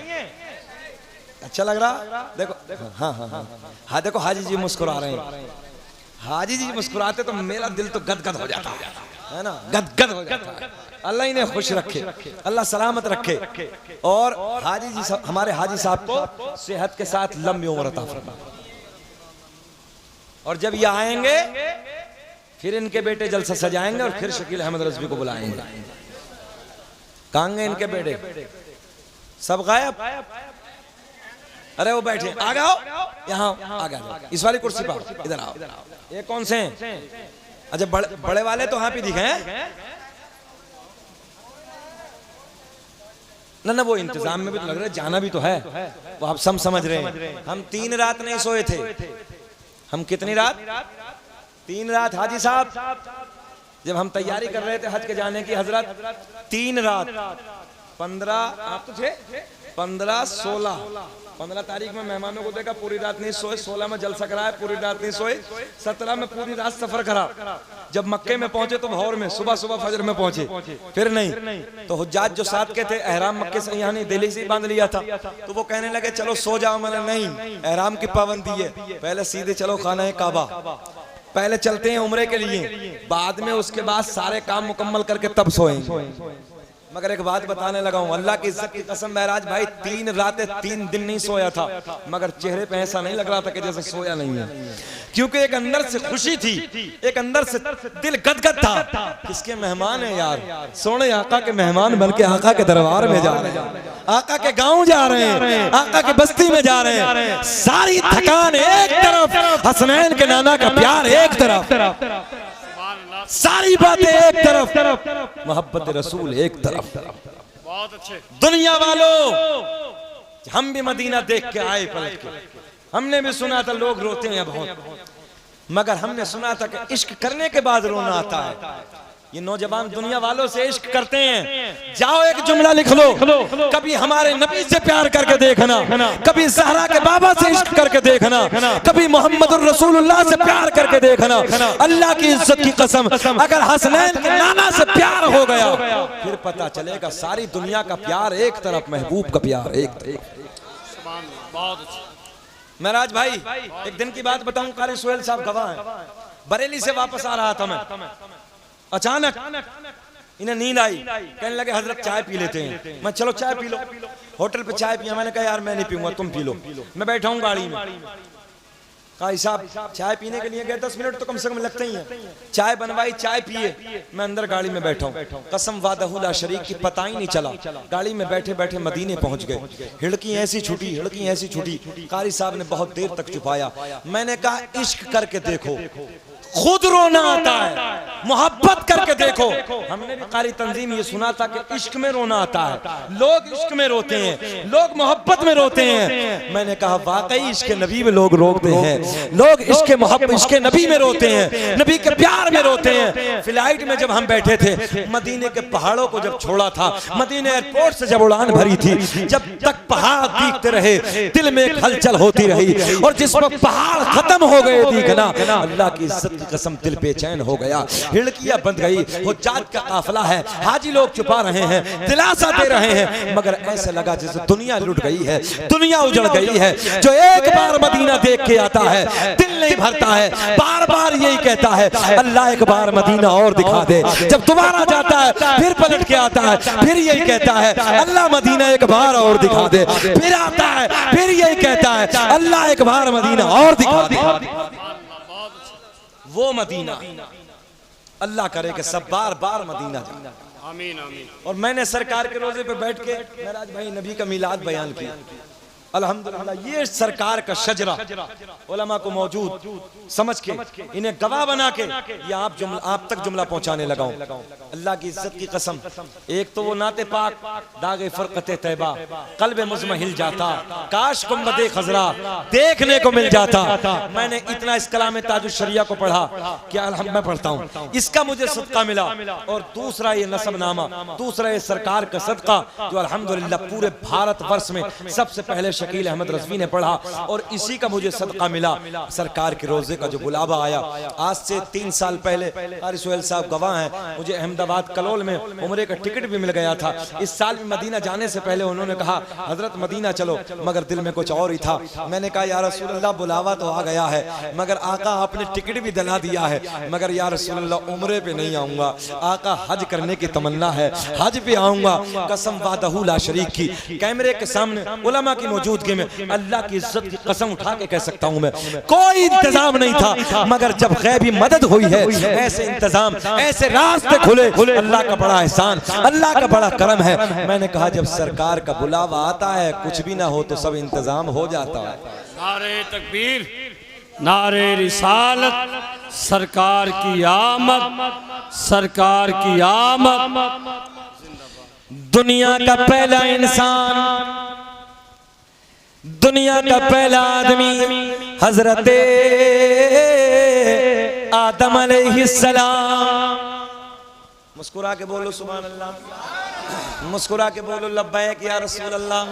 अच्छा लग रहा? देखो हाँ हाँ हाँ हाँ, देखो हाजी जी मुस्कुरा रहे हैं। हाजी जी मुस्कुराते तो मेरा दिल तो गदगद हो जाता है ना, गदगद हो जाता है। अल्लाह इन्हें खुश रखे, अल्लाह सलामत रखे, और हाजी जी हमारे हाजी साहब को सेहत के साथ लंबी उम्र अता फरमाए। और जब ये आएंगे फिर इनके बेटे जलसा सजाएंगे और फिर शकील अहमद रज़वी को बुलाएंगे। कहाँ गए इनके बेटे? सब गायब? अरे वो बैठे, आ जाओ यहाँ, आ गया इस वाली कुर्सी पर, इधर आओ। ये कौन से हैं? अच्छा बड़े वाले तो यहाँ पे दिखे हैं ना, वो इंतजाम में भी तो लग रहा है, जाना भी तो है, वो आप सब समझ रहे हैं। हम 3 रात नहीं सोए थे। हम कितनी रात? 3 रात हाजी साहब, जब हम तैयारी कर रहे थे हज के जाने की, हजरत 3 रात, 15 आप तो थे, 15, 16, 15 तारीख में मेहमानों को देखा, पूरी रात नहीं सोए। 16 में जलसा कराया, पूरी रात नहीं सोए। 17 में पूरी रात सफर करा। जब मक्के में पहुंचे तो भोर में, सुबह सुबह फजर में पहुंचे, फिर नहीं। तो हुज्जाज जो साथ के थे, एहराम मक्के से यहाँ नहीं दिल्ली से ही बांध लिया था, तो वो कहने लगे चलो सो जाओ। मैंने नहीं, एहराम की पाबंदी है, पहले सीधे चलो खाना काबा, पहले चलते हैं उम्रे के लिए, बाद में उसके बाद सारे काम मुकम्मल करके तब सोएंगे। मगर एक बात बताने लगा हूं, अल्लाह की इज्जत की कसम महराज भाई, 3 रातें 3 दिन नहीं सोया था, मगर चेहरे पे ऐसा नहीं लग रहा था कि जैसे सोया नहीं है, क्योंकि एक अंदर से खुशी थी, एक अंदर से दिल गदगद था। किसके मेहमान है यार? सोने आका के मेहमान बनके आका के दरबार में जा रहे हैं, आका के गांव जा रहे हैं, आका के बस्ती में जा रहे हैं। सारी थकान एक तरफ, हसनैन के नाना का प्यार एक तरफ, सारी बातें एक तरफ, मोहब्बत रसूल एक तरफ। बहुत अच्छे। दुनिया वालों, हम भी मदीना देख के आए पलट के, हमने भी सुना था लोग रोते हैं बहुत, मगर हमने सुना था कि इश्क करने के बाद रोना आता है। ये नौजवान दुनिया वालों से इश्क करते हैं। जाओ एक जुमला लिख लो, कभी हमारे नबी से प्यार करके देखना, कभी ज़हरा के बाबा से इश्क करके देखना, कभी मोहम्मद रसूलुल्लाह से प्यार करके देखना। अल्लाह की इज्जत की कसम, अगर हसनैन के नाना से प्यार हो गया फिर पता चलेगा सारी दुनिया का प्यार एक तरफ, महबूब का प्यार एक तरफ। बहुत अच्छे। महराज भाई एक दिन की बात बताऊं, कारी सुहेल साहब गवाह हैं, बरेली से वापस आ रहा था मैं, अचानक इन्हें नींद आई, कहने लगे हजरत चाय पी लेते हैं। मैं चलो चाय पी लो। होटल पे चाय पिया, मैंने कहा यार मैं नहीं पीऊंगा, तुम पी लो। मैं बैठा हूँ गाड़ी में, कहा साहब चाय पीने के लिए गए, 10 मिनट तो कम से कम लगते ही हैं। चाय बनवाई, चाय पिए, मैं अंदर गाड़ी में बैठा हूँ, कसम वादहुल्ला शरीक की पता ही नहीं चला। गाड़ी में बैठे बैठे मदीने पहुंच गए। हिड़की ऐसी छूटी, हिड़की ऐसी छूटी, कारी साहब ने बहुत देर तक छुपाया। मैंने कहा इश्क करके देखो, खुद रोना आता है। मोहब्बत करके देखो, हमने भी कारी तंजीम ये सुना था कि इश्क में रोना आता है। लोग इश्क में रोते हैं, लोग मोहब्बत में रोते हैं। मैंने कहा वाकई इश्क नबी में लोग रोते हैं, लोग इश्क मोहब्बत इश्क नबी में रोते हैं, नबी के प्यार में रोते हैं। फ्लाइट में जब हम बैठे थे, मदीने के पहाड़ों को जब छोड़ा था, मदीने एयरपोर्ट से जब उड़ान भरी थी, जब तक पहाड़ दिखते रहे दिल में एक हलचल होती रही, और जिस वक्त पहाड़ खत्म हो गए दिखना, अल्लाह की इज्जत की कसम दिल बेचैन हो गया, खिड़कियां बंद गई। हुज्जाज का काफिला है, हाजी लोग छुपा रहे हैं, दिलासा दे रहे हैं, मगर ऐसे लगा जैसे दुनिया लुट गई है, दुनिया उजड़ गई है। जो एक बार मदीना देख के आता है दिल नहीं भरता है, बार बार यही कहता है अल्लाह एक बार मदीना और दिखा दे। जब दोबारा जाता है फिर पलट के आता है, फिर यही कहता है अल्लाह मदीना एक बार और दिखा दे। फिर आता है फिर यही कहता है अल्लाह एक बार मदीना और दिखा दे। वो मदीना अल्लाह करे कि सब बार बार मदीना जाए। आमीन आमीन। और मैंने सरकार के रोजे पे बैठ के महराज भाई नबी का मिलाद बयान किया। अल्हम्दुलिल्लाह ये सरकार का शजरा उलमा को मौजूद समझ के इन्हें गवाह बना के ये आप तक जुमला पहुंचाने लगा हूं। अल्लाह की इज्जत की कसम, एक तो वो नाते पाक दागे फरकते तैबा कल्ब मुज़महिल जाता, काश गुंबदे खजरा देखने को मिल जाता। मैंने इतना इस कलाम ताजुश शरिया को पढ़ा कि मैं पढ़ता हूँ, इसका मुझे सदका मिला। और दूसरा ये नसबनामा, दूसरा ये सरकार का सदका जो अल्हम्दुलिल्लाह पूरे भारत वर्ष में सबसे पहले शकील अहमद रज़वी ने पढ़ा, और इसी का मुझे सदका मिला। सरकार के रोजे का जो बुलावा आया आज से 3 साल पहले, कारी सुहेल साहब गवाह हैं, मुझे अहमदाबाद कलोल में उम्रे का टिकट भी मिल गया था। इस साल भी मदीना जाने से पहले उन्होंने कहा हजरत मदीना चलो, मगर दिल में कुछ और ही था। मैंने कहा या रसूल अल्लाह बुलावा तो आ गया है, मगर आका आपने टिकट भी दिला दिया है, मगर या रसूल अल्लाह उम्रे पे नहीं आऊंगा, आका हज करने की तमन्ना है, हज पे आऊंगा। कसम वादहू ला शरीक की, कैमरे के सामने उलमा की मौजूदगी में अल्लाह की इज्जत की कसम उठा के कह सकता हूं मैं, कोई इंतजाम नहीं था, मगर जब गैबी मदद हुई है, ऐसे इंतजाम ऐसे रास्ते खुले, अल्लाह का बड़ा एहसान, अल्लाह का बड़ा करम है। मैंने कहा जब सरकार का बुलावा आता है कुछ भी ना हो तो सब इंतजाम हो जाता है। नारे तकबीर, नारे रिसालत, सरकार की आमद, सरकार की आमद। दुनिया का पहला इंसान, दुनिया का पहला आदमी हजरत आदम अलैहिस्सलाम। मुस्कुरा के बोलो सुभान अल्लाह, मुस्कुरा के बोलो लब्बैक या रसूल अल्लाह।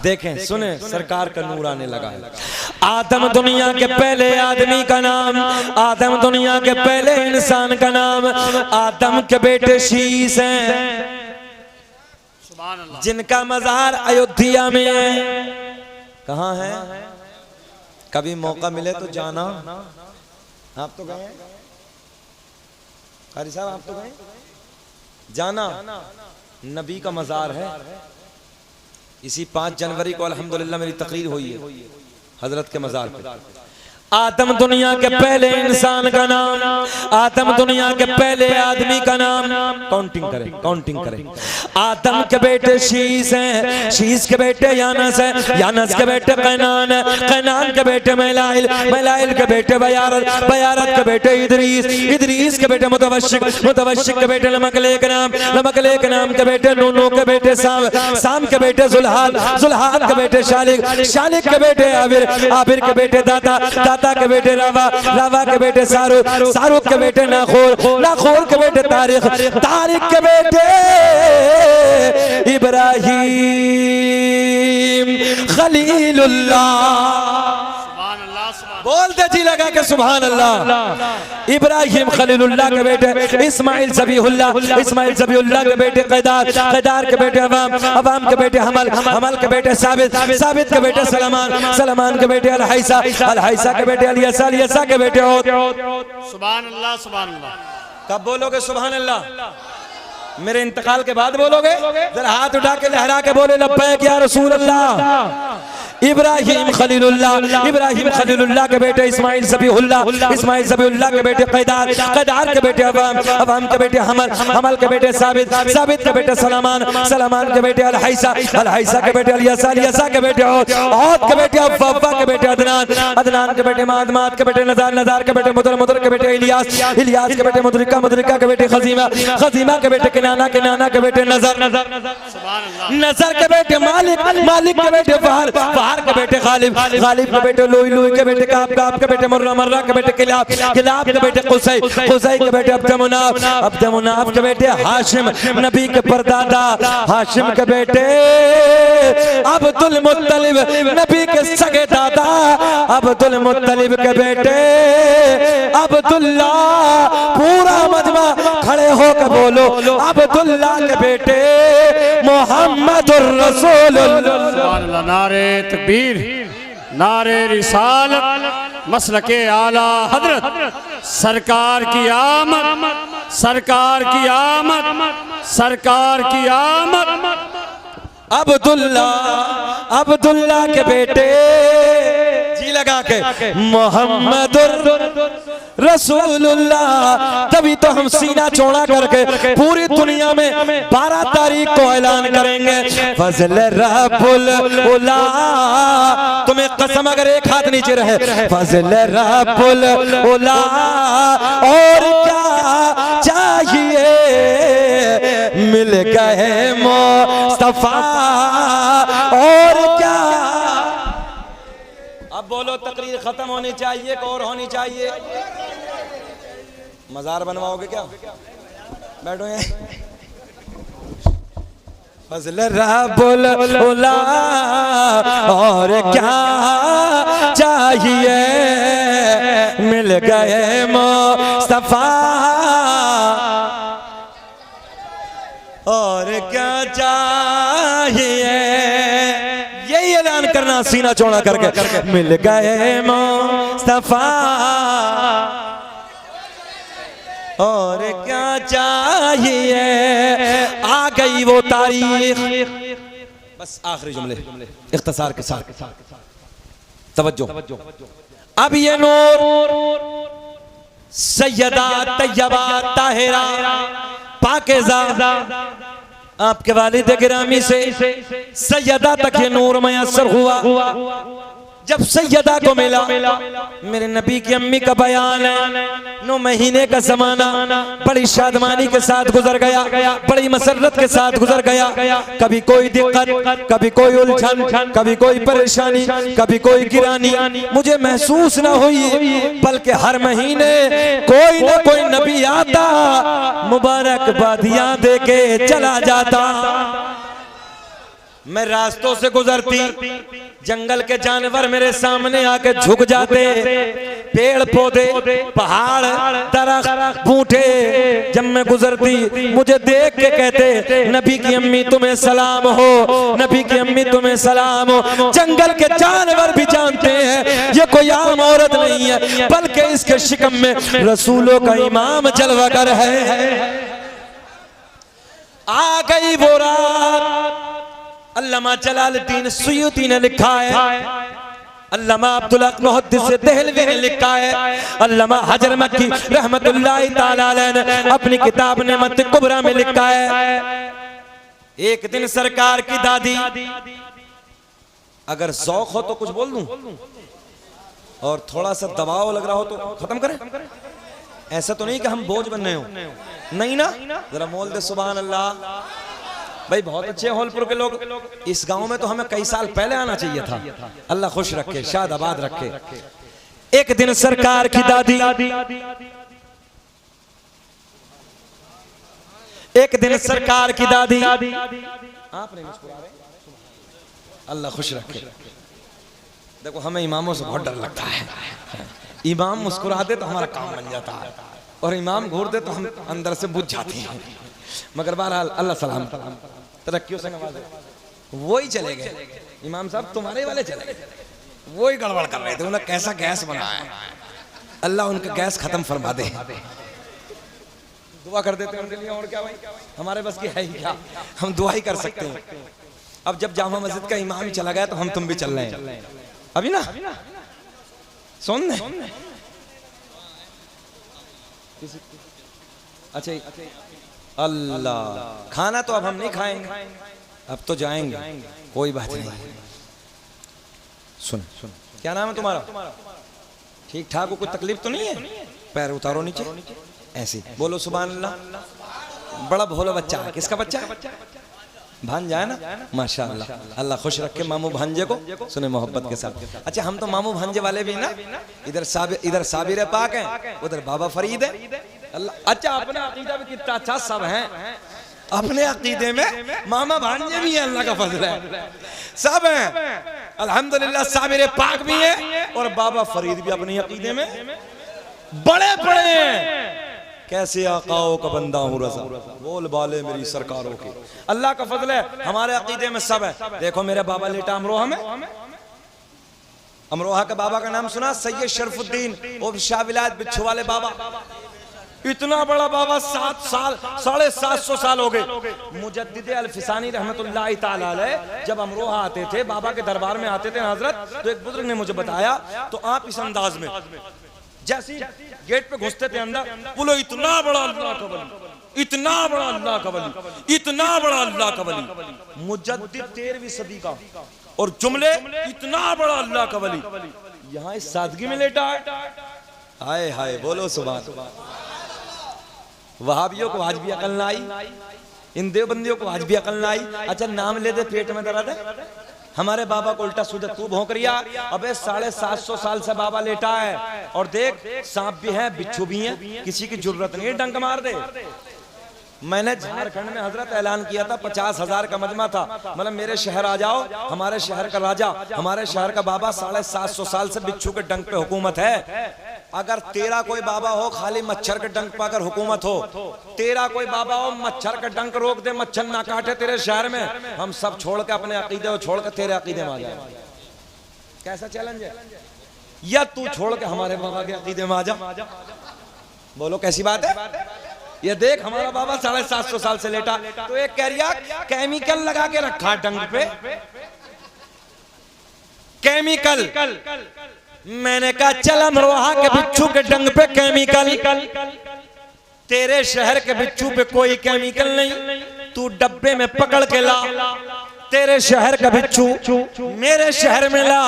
देखें सुने सरकार का नूर आने लगा है। आदम दुनिया के पहले आदमी का नाम, आदम दुनिया के पहले इंसान का नाम, आदम के बेटे शीश हैं जिनका मज़ार अयोध्या में है। कहाँ है? कभी मौका मिले तो जाना। आप तो गए कारी साहब, आप तो गए, जाना। नबी का मज़ार है। इसी 5 जनवरी को अल्हम्दुलिल्लाह मेरी तकरीर हुई है हजरत के मज़ार पे। आदम दुनिया के पहले इंसान का नाम, आदम दुनिया के पहले आदमी का नाम। काउंटिंग करें, काउंटिंग करें। आदम के बेटे शीश हैं, शीश के बेटे यानस हैं, यानस के बेटे कैनान हैं, कैनान के बेटे मैलाइल, मैलाइल के बेटे बयारत, बयारत के बेटे इदरीस, इदरीस के बेटे मुतवश्शिक, मुतवश्शिक के बेटे लमकलेक नाम, लमकलेक नाम के बेटे नूनू के बेटे साम, साम के बेटे जुल्हाल, जुल्हाल के बेटे शालिक, शालिक के बेटे आबिर, आबिर के बेटे दाता, दाता के बेटे रावा, रावा के बेटे शाहरुख, शाहरुख के बेटे नाखोर, नाखोर के बेटे तारिक, तारिक के बेटे इब्राहिम खलीलुल्लाह। बोलते जी लगा के सुभान अल्लाह। इब्राहिम खलीलुल्लाह के बेटे इस्माइल ज़बीहुल्लाह, इस्माइल ज़बीहुल्लाह के बेटे क़ैदार, क़ैदार के बेटे अवाम, अवाम के बेटे हमल, हमल के बेटे साबित, साबित के बेटे सलमान, सलमान के बेटे अल-हैसा, अल-हैसा के बेटे अलियसा, अलियसा के बेटे औद। सुभान अल्लाह, सुभान अल्लाह। कब बोलोगे सुभान अल्लाह? मेरे इंतकाल के बाद बोलोगे? जरा हाथ उठा के लहरा के बोले लब्बैक या रसूल अल्लाह। इब्राहिम खलीलुल्लाह के बेटे इस्माइल ज़बीहुल्लाह के बेटे कैदार के बेटे अवाम के बेटे हमल के बेटे साबित के बेटे सलामान के बेटे अल-हैसा के बेटे अलियसा के बेटे औद के बेटे अफ़्फ़ा के बेटे अदनान के बेटे माद के बेटे नज़ार के बेटे मुदर के बेटे इलियास के बेटे मुदरिका के बेटे खज़ीमा के बेटे किनाना के बेटे नज़र के बेटे मालिक के बेटे फहर के बेटे गालिब के बेटे लोई के बेटे काब के बेटे मर्रा के बेटे किलाब के बेटे कुसै के बेटे अब्दमुनाफ के बेटे हाशिम नबी के परदादा हाशिम के बेटे अब्दुल मुत्तलिब नबी के सगे दादा अब्दुल मुत्तलिब के बेटे अब्दुल्ला पूरा मजमा खड़े होकर बोलो अब्दुल्ला के बेटे मोहम्मदुर रसूलुल्लाह। नारे तकबीर, नारे रिसालत, मसलके आला हजरत, सरकार की आमद, सरकार की आमद, सरकार की आमद। अब्दुल्ला के बेटे जी लगा के मोहम्मदुर रसूलुल्लाह। तभी तो हम सीना चौड़ा करके पूरी दुनिया में 12 तारीख को ऐलान करेंगे फजल रब्बुल उला। तुम्हें कसम अगर एक हाथ नीचे रहे फजल रब्बुल उला। और क्या चाहिए मिल गए मुस्तफा। और क्या अब बोलो तकरीर खत्म होनी चाहिए और होनी चाहिए। मजार बनवाओगे क्या? बैठो यहाँ। फजल रब्बुल उला और क्या चाहिए मिल गए मुस्तफा। और क्या चाहिए यही ऐलान करना सीना चौड़ा करके मिल गए मुस्तफा। और क्या चाहिए आ गई वो तारीख। बस आखिरी जुमले इख्तिसार के साथ तवज्जो। अब ये नूर सैयदा तैयबा ताहिरा पाकीज़ा आपके वालिद गिरामी से सैयदा तक ये नूर मयस्सर हुआ। जब सैयदा को मिला मेरे नबी की अम्मी का बयान है 9 महीने का जमाना बड़ी शादमानी के साथ गुजर गया, बड़ी मसरत के साथ गुजर गया। कभी कोई दिक्कत, कभी कोई उलझन, कभी कोई परेशानी, कभी कोई गिरानी मुझे महसूस न हुई, बल्कि हर महीने कोई न कोई नबी आता मुबारकबादियां दे के चला जाता। मैं रास्तों से गुजरती, जंगल के जानवर मेरे सामने आके झुक जाते, पेड़ पौधे पहाड़ दरख्त बूटे जब मैं गुजरती मुझे देख के कहते नबी की अम्मी तुम्हें सलाम हो, नबी की अम्मी तुम्हें सलाम हो। जंगल के जानवर भी जानते हैं ये कोई आम औरत नहीं है, बल्कि इसके शिकम में रसूलों का इमाम जलवागर है। आ गई वो रात। अल्लामा जलालुद्दीन सुयूती ने लिखा है, अल्लामा अब्दुल हक मुहद्दिस देहलवी ने लिखा है, अल्लामा हजर मक्की रहमतुल्लाहि ताला अलैह ने अपनी किताब नेमत कुबरा में लिखा है। एक दिन सरकार की दादी, अगर जौक हो तो कुछ बोल दूं और थोड़ा सा दबाव लग रहा हो तो खत्म करें। ऐसा तो नहीं कि हम बोझ बन रहे हो, नहीं ना। जरा बोल दे सुभान अल्लाह। भाई बहुत अच्छे हॉलपुर के लोग, इस गांव में तो हमें कई साल पहले आना चाहिए था। अल्लाह खुश रखे, शाद आबाद रखे। एक दिन सरकार की दादी, एक दिन सरकार की दादी, आप नहीं मुस्कुरा रहे, अल्लाह खुश रखे। देखो हमें इमामों से बहुत डर लगता है, इमाम मुस्कुरा दे तो हमारा काम बन जाता है और इमाम घूर दे तो हम अंदर से बुझ जाते हैं। मगर बहरहाल अल्लाह सलाम तरक्कियों से नवाजे। वही चले गए इमाम साहब, तुम्हारे वाले चले गए, वही गड़बड़ कर रहे थे। उन्हें कैसा गैस बनाया है, अल्लाह उनका गैस खत्म फरमा दे। दुआ कर देते हैं उनके लिए, और क्या भाई हमारे बस की है ही क्या, हम दुआ ही कर सकते हैं। अब जब जामा मस्जिद का इमाम चला गया तो हम तुम भी चल रहे हैं अभी ना, सुन अच्छा अल्लाह, खाना तो अब हम नहीं खाएंगे, अब तो जाएंगे, कोई बात नहीं। सुन क्या नाम है तुम्हारा? ठीक ठाक हो, कोई तकलीफ तो नहीं है? पैर उतारो नीचे, ऐसे बोलो सुभान अल्लाह। बड़ा भोला बच्चा है, किसका बच्चा है? भांजा है ना, माशाअल्लाह, अल्लाह खुश रखे मामू भांजे को, सुने मोहब्बत के साथ। अच्छा हम तो मामू भांजे वाले भी ना, इधर साबिर पाक है, उधर बाबा फरीद है। अल्लाह, अच्छा अपना अकीदा भी कितना अच्छा, सब हैं अपने अकीदे में, मामा भांजे भी हैं, अल्लाह का फजल है, सब हैं अल्हम्दुलिल्लाह। साबिर पाक भी है और बाबा फरीद भी अपने अकीदे में बड़े बड़े हैं। कैसे आकाओं का बंदा हूँ रज़ा, बोल बाले मेरी सरकारों के, अल्लाह का फजल है, हमारे अकीदे में सब है। देखो मेरे बाबा लेटा अमरोहा में, अमरोहा के बाबा का नाम सुना? सैयद शरफुद्दीन और शाह विलायत बिच्छू वाले बाबा, इतना बड़ा बाबा, 7 साल 750 साल हो गए। मुजद्दिद अल-फिसानी रहमतुल्लाह ताला अलैह जब अमरोहा आते थे, बाबा के दरबार में आते थे हजरत, तो एक बुजुर्ग ने मुझे बताया, तो आप इस अंदाज में जैसे गेट पे घुसते थे अंदर, बोलो इतना बड़ा अल्लाह का वली, इतना बड़ा अल्लाह का वली, इतना बड़ा अल्लाह का वली, मुजद्दिद 13वीं सदी का, और जुमले इतना बड़ा अल्लाह का वली, यहाँ इस सादगी में लेटा है। हाय हाय बोलो सुभान। वहाबियों को आज भी अकल ना आई, इन देवबंदियों को आज भी अकल ना आई। अच्छा नाम ले दे पेट में दर्द है, हमारे बाबा को उल्टा सीधा तू भौंक रिया। अबे 750 साल से बाबा लेटा है, और देख सांप भी है, बिच्छू भी है, किसी की जरूरत नहीं है डंक मार दे। मैंने झारखंड में हजरत ऐलान किया था, 50,000 का मजमा था, मतलब मेरे शहर आ जाओ, हमारे शहर का राजा, हमारे शहर का बाबा, 750 साल से बिच्छू के डंक पे हुकूमत है। अगर तेरा कोई बाबा हो खाली मच्छर के डंक पर अगर हुकूमत हो, तेरा कोई बाबा हो मच्छर का डंक रोक दे, मच्छर ना काटे तेरे शहर में, हम सब छोड़ के अपने अकीदे को छोड़ के तेरे अकीदे में आ जाए। कैसा चैलेंज है? या तू छोड़ के हमारे बाबा के अकीदे में आ जा, बोलो कैसी बात है? ये देख हमारा बाबा 750 साल से लेटा, तो एक कैरिया केमिकल लगा के रखा डंक पे, केमिकल। मैंने कहा चल अमरोहा के बिच्छू के डंग पे केमिकल, तेरे शहर के बिच्छू पे कोई केमिकल नहीं, तू डब्बे में पकड़ के ला, तेरे शहर का बिच्छू मेरे शहर में ला,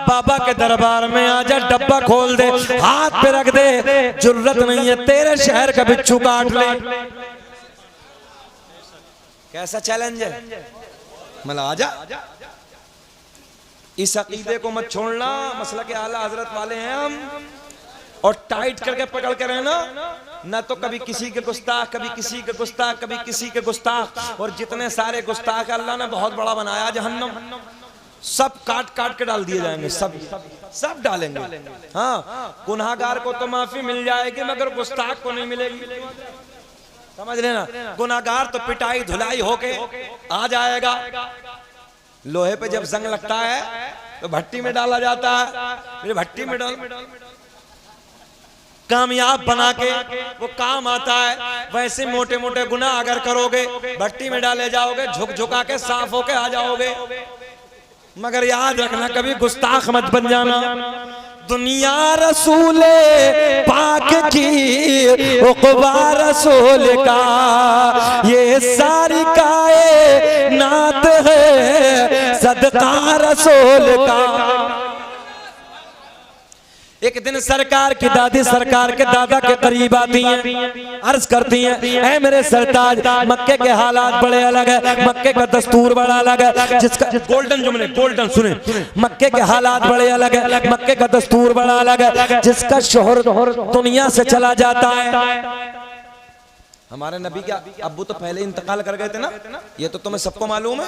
बाबा के दरबार में आजा, डब्बा खोल दे, हाथ पे रख दे, जरूरत नहीं है तेरे शहर का बिच्छू काट ले। कैसा चैलेंज है? मतलब आजा, इस अकीदे को मत छोड़ना, मसला के आला हजरत वाले हैं हम, और टाइट करके पकड़ के रहना, न तो कभी किसी के गुस्ताख, कभी किसी के गुस्ताख, कभी किसी के गुस्ताख, और जितने सारे गुस्ताख अल्लाह ने बहुत बड़ा बनाया जहन्नम, सब काट काट के डाल दिए जाएंगे, सब डालेंगे। हाँ गुनाहगार को तो माफी मिल जाएगी, मगर गुस्ताख को नहीं मिलेगी, समझ लेना। गुनाहगार तो पिटाई धुलाई होके आ जाएगा, लोहे पे जब जंग लगता है तो भट्टी में डाला जाता है, फिर भट्टी में डाल कामयाब बना के वो काम आता है। वैसे मोटे मोटे गुनाह अगर करोगे भट्टी में डाले जाओगे, झुक झुका के साफ होके आ जाओगे, मगर याद रखना कभी गुस्ताख मत बन जाना। दुनिया रसूले पाक की उक़बा रसूल का, ये सारी कायनात है सदका रसूल का। एक दिन सरकार की दादी सरकार के दादा के करीब आती हैं, अर्ज करती हैं, ऐ मेरे सरताज, मक्के के हालात बड़े अलग है, मक्के का दस्तूर बड़ा अलग है, जिसका गोल्डन जुमले गोल्डन सुने, मक्के के हालात बड़े अलग है, मक्के का दस्तूर बड़ा अलग है, जिसका शोहर दुनिया से चला जाता है। हमारे नबी के अब्बू तो पहले इंतकाल कर गए थे ना, ये तो तुम्हें सबको मालूम है,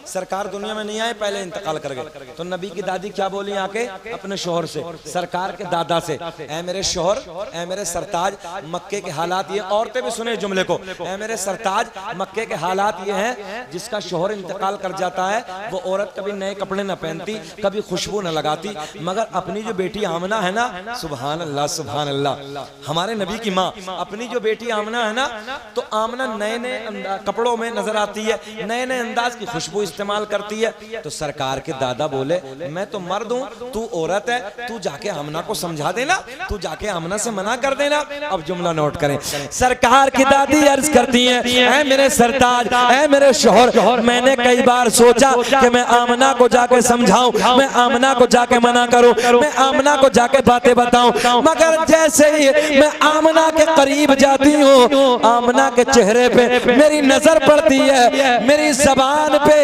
सरकार दुनिया में नहीं आए पहले इंतकाल कर गए। तो नबी की दादी क्या बोली आके अपने शोहर से, सरकार के दादा से, ऐ मेरे शोहर, ऐ मेरे सरताज, मक्के के हालात ये, औरतें भी सुने जुमले को, ऐ मेरे सरताज मक्के के हालात ये हैं, जिसका शोहर इंतकाल कर जाता है वो औरत कभी नए कपड़े न पहनती, कभी खुशबू न लगाती, मगर अपनी जो बेटी आमना है ना, सुभान अल्लाह सुभान अल्लाह, हमारे नबी की माँ, अपनी जो बेटी आमना है ना, तो आमना नए नए कपड़ों में नजर आती है, नए नए अंदाज की खुशबू इस्तेमाल करती है। तो सरकार के दादा बोले मैं तो मर्द हूँ, तू औरत है, तू जाके आमना को समझा देना, तू जाके आमना से मना कर देना। अब जुमला नोट करें, सरकार की दादी अर्ज करती हैं, ऐ मेरे सरताज, ऐ मेरे शोहर, मैंने कई बार सोचा कि मैं आमना को जाके समझाऊं, मैं आमना को जाके मना करूं, मैं आमना को जाके बातें बताऊं, मगर जैसे ही मैं आमना के करीब जाती हूँ, आमना के चेहरे पे मेरी नजर पड़ती है, मेरी ज़बान पे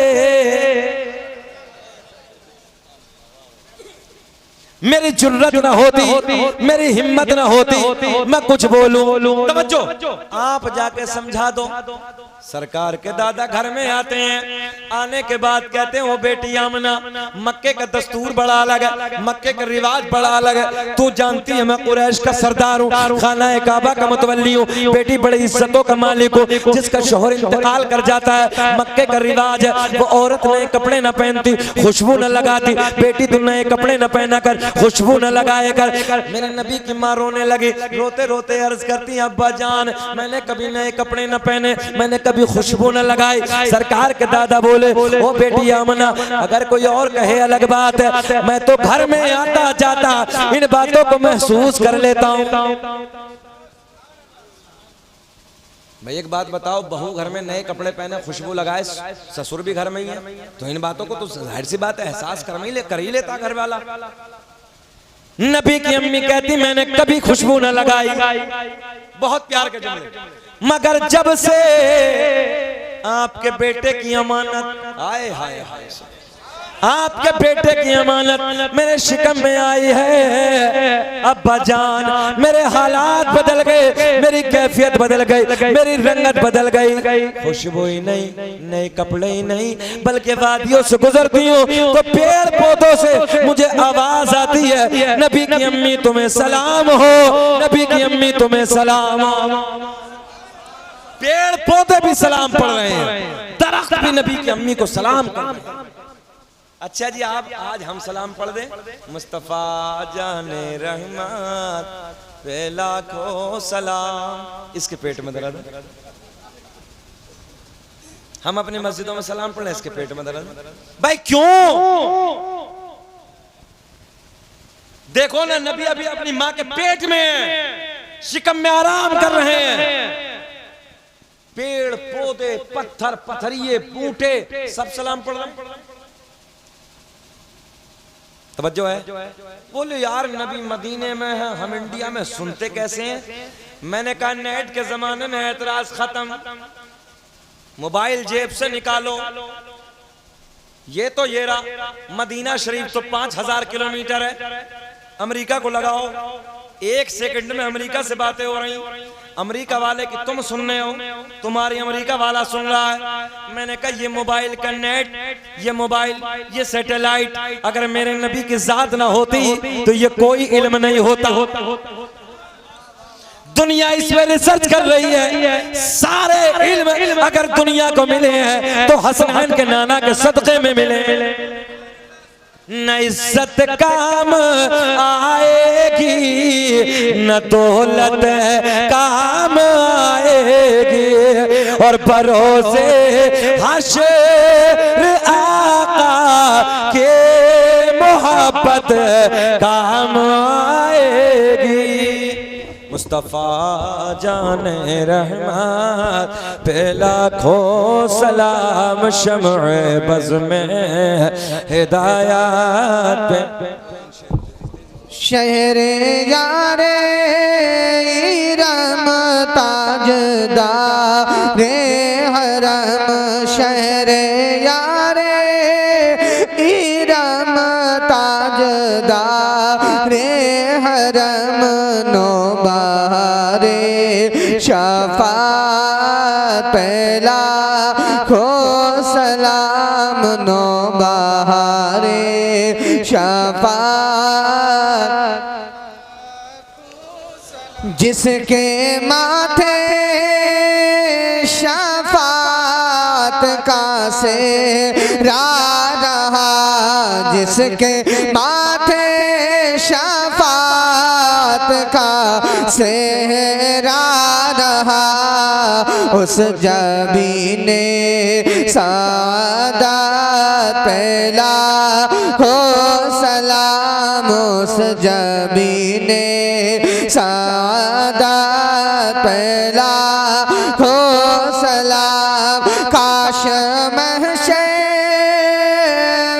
मेरी जुर्रत ना होती, मेरी हिम्मत ना होती मैं कुछ बोलूं। तवज्जो, आप जाके समझा दो। सरकार के दादा घर में आते हैं, आने के बाद कहते हैं वो बेटी आमना, मक्के का दस्तूर बड़ा अलग है, मक्के का रिवाज बड़ा अलग है, तू जानती है मैं कुरैश का सरदार हूँ, खाना काबा का मुतवल्ली हूँ, बेटी बड़ी इज्जतों का मालिक हूँ, जिसका शोहर इंतकाल कर जाता है, मक्के का रिवाज है वो औरत नए कपड़े न पहनती, खुशबू न लगाती, बेटी तू नए कपड़े न पहना कर, खुशबू न लगाए कर। मेरे नबी की माँ रोने लगी, रोते रोते अर्ज करती है अब्बा जान मैंने कभी नए कपड़े न पहने, मैंने कभी खुशबू न लगाई। सरकार के दादा बोले ओ बेटी आमना, अगर कोई और कहे अलग बात है, मैं तो घर में आता जाता इन बातों को महसूस कर लेता हूँ। भाई एक बात बताओ, बहू घर में नए कपड़े पहने, खुशबू लगाए, ससुर भी घर में ही है, तो इन बातों को तो जाहिर सी बात है एहसास कर ही लेता घर वाला। नबी की अम्मी कहती मैंने कभी खुशबू न लगाई, बहुत प्यार के जुमले, मगर जब से आपके बेटे की अमानत आए हाय हाय आपके बेटे की अमानत मेरे शिकम में आई है अब्बा जान, मेरे हालात बदल गए, मेरी कैफियत बदल गई, मेरी रंगत बदल गई। खुशबू ही नहीं, नए कपड़े ही नहीं, बल्कि वादियों से गुजरती हूँ तो पेड़ पौधों से मुझे आवाज आती है नबी की अम्मी तुम्हें सलाम हो, नबी की अम्मी तुम्हें सलाम हो। पेड़ पौधे भी सलाम पढ़ रहे हैं, दरख्त भी नबी की अम्मी को सलाम कर रहे हैं। अच्छा जी आप आज हम सलाम पढ़ दें, मुस्तफा जाने रहमत पे लाखों सलाम, इसके पेट में दर्द, हम अपनी मस्जिदों में सलाम पढ़े, इसके पेट में दर्द। भाई क्यों? देखो ना नबी अभी अपनी माँ के पेट में शिकम में आराम कर रहे हैं, पेड़ पौधे पत्थर पत्थरिए बूटे सब सलाम पढ़ रहे हैं। तवज्जो है? बोले यार नबी मदीने में है, हम इंडिया में सुनते कैसे हैं? मैंने कहा नेट के जमाने में एतराज खत्म, मोबाइल जेब से निकालो, ये तो ये रहा मदीना शरीफ तो 5000 किलोमीटर है, अमेरिका को लगाओ, 1 सेकंड में अमेरिका से बातें हो रही, अमेरिका वाले की तुम सुन रहे हो, तुम्हारी अमेरिका वाला सुन रहा है। मैंने कहा ये मोबाइल का नेट, ये मोबाइल, ये सैटेलाइट अगर मेरे नबी की जात ना होती तो ये कोई इल्म नहीं होता। दुनिया इस पे रिसर्च कर रही है, सारे इल्म अगर दुनिया को मिले हैं तो हसन के नाना के सदक़े में मिले। न इज्जत काम आएगी, न दौलत काम आएगी, और भरोसे हश्र आका के मोहब्बत काम आएगी। मुस्तफा जाने रहमत पे लाखों सलाम, शम्अ बज़ में हिदायत पे शहरे यारे इरम ताजदारे हरम, शहरे यारे इरम ताजदारे हरम, नौबारे शफाअत पहला खो सलाम, नौबारे शफाअत जिसके माथे शफाअत का सेहरा रहा, जिसके माथे शफाअत का सेहरा रहा, उस जबीने सादात पहला हो सलाम उस जबीने सादात पहला हो सलाम। काश महशर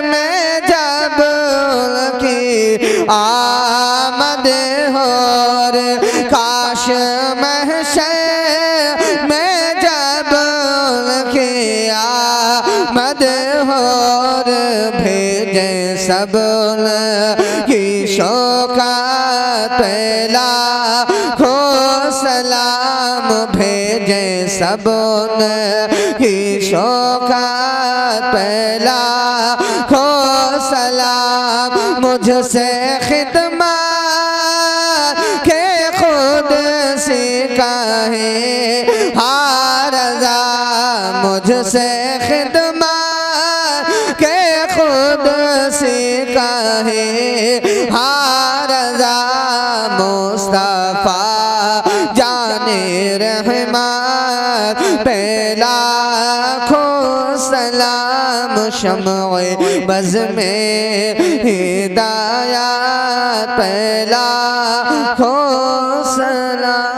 में जब उनकी आमद हो रे, काश महशर में जब उनकी आमद हो रे, भेजे सब की शौकात पहला हो सलाम भेजे सब की शौकात पहला हो सलाम। मुझसे खिदमत के खुद सिखाए हारजा, मुझसे खिदमत के खुद सिखाए हारजा। मुस्तफा जाने रहमत पहला खो सलाम, शम्अ बज़ में हिदायत पहला खो सलाम।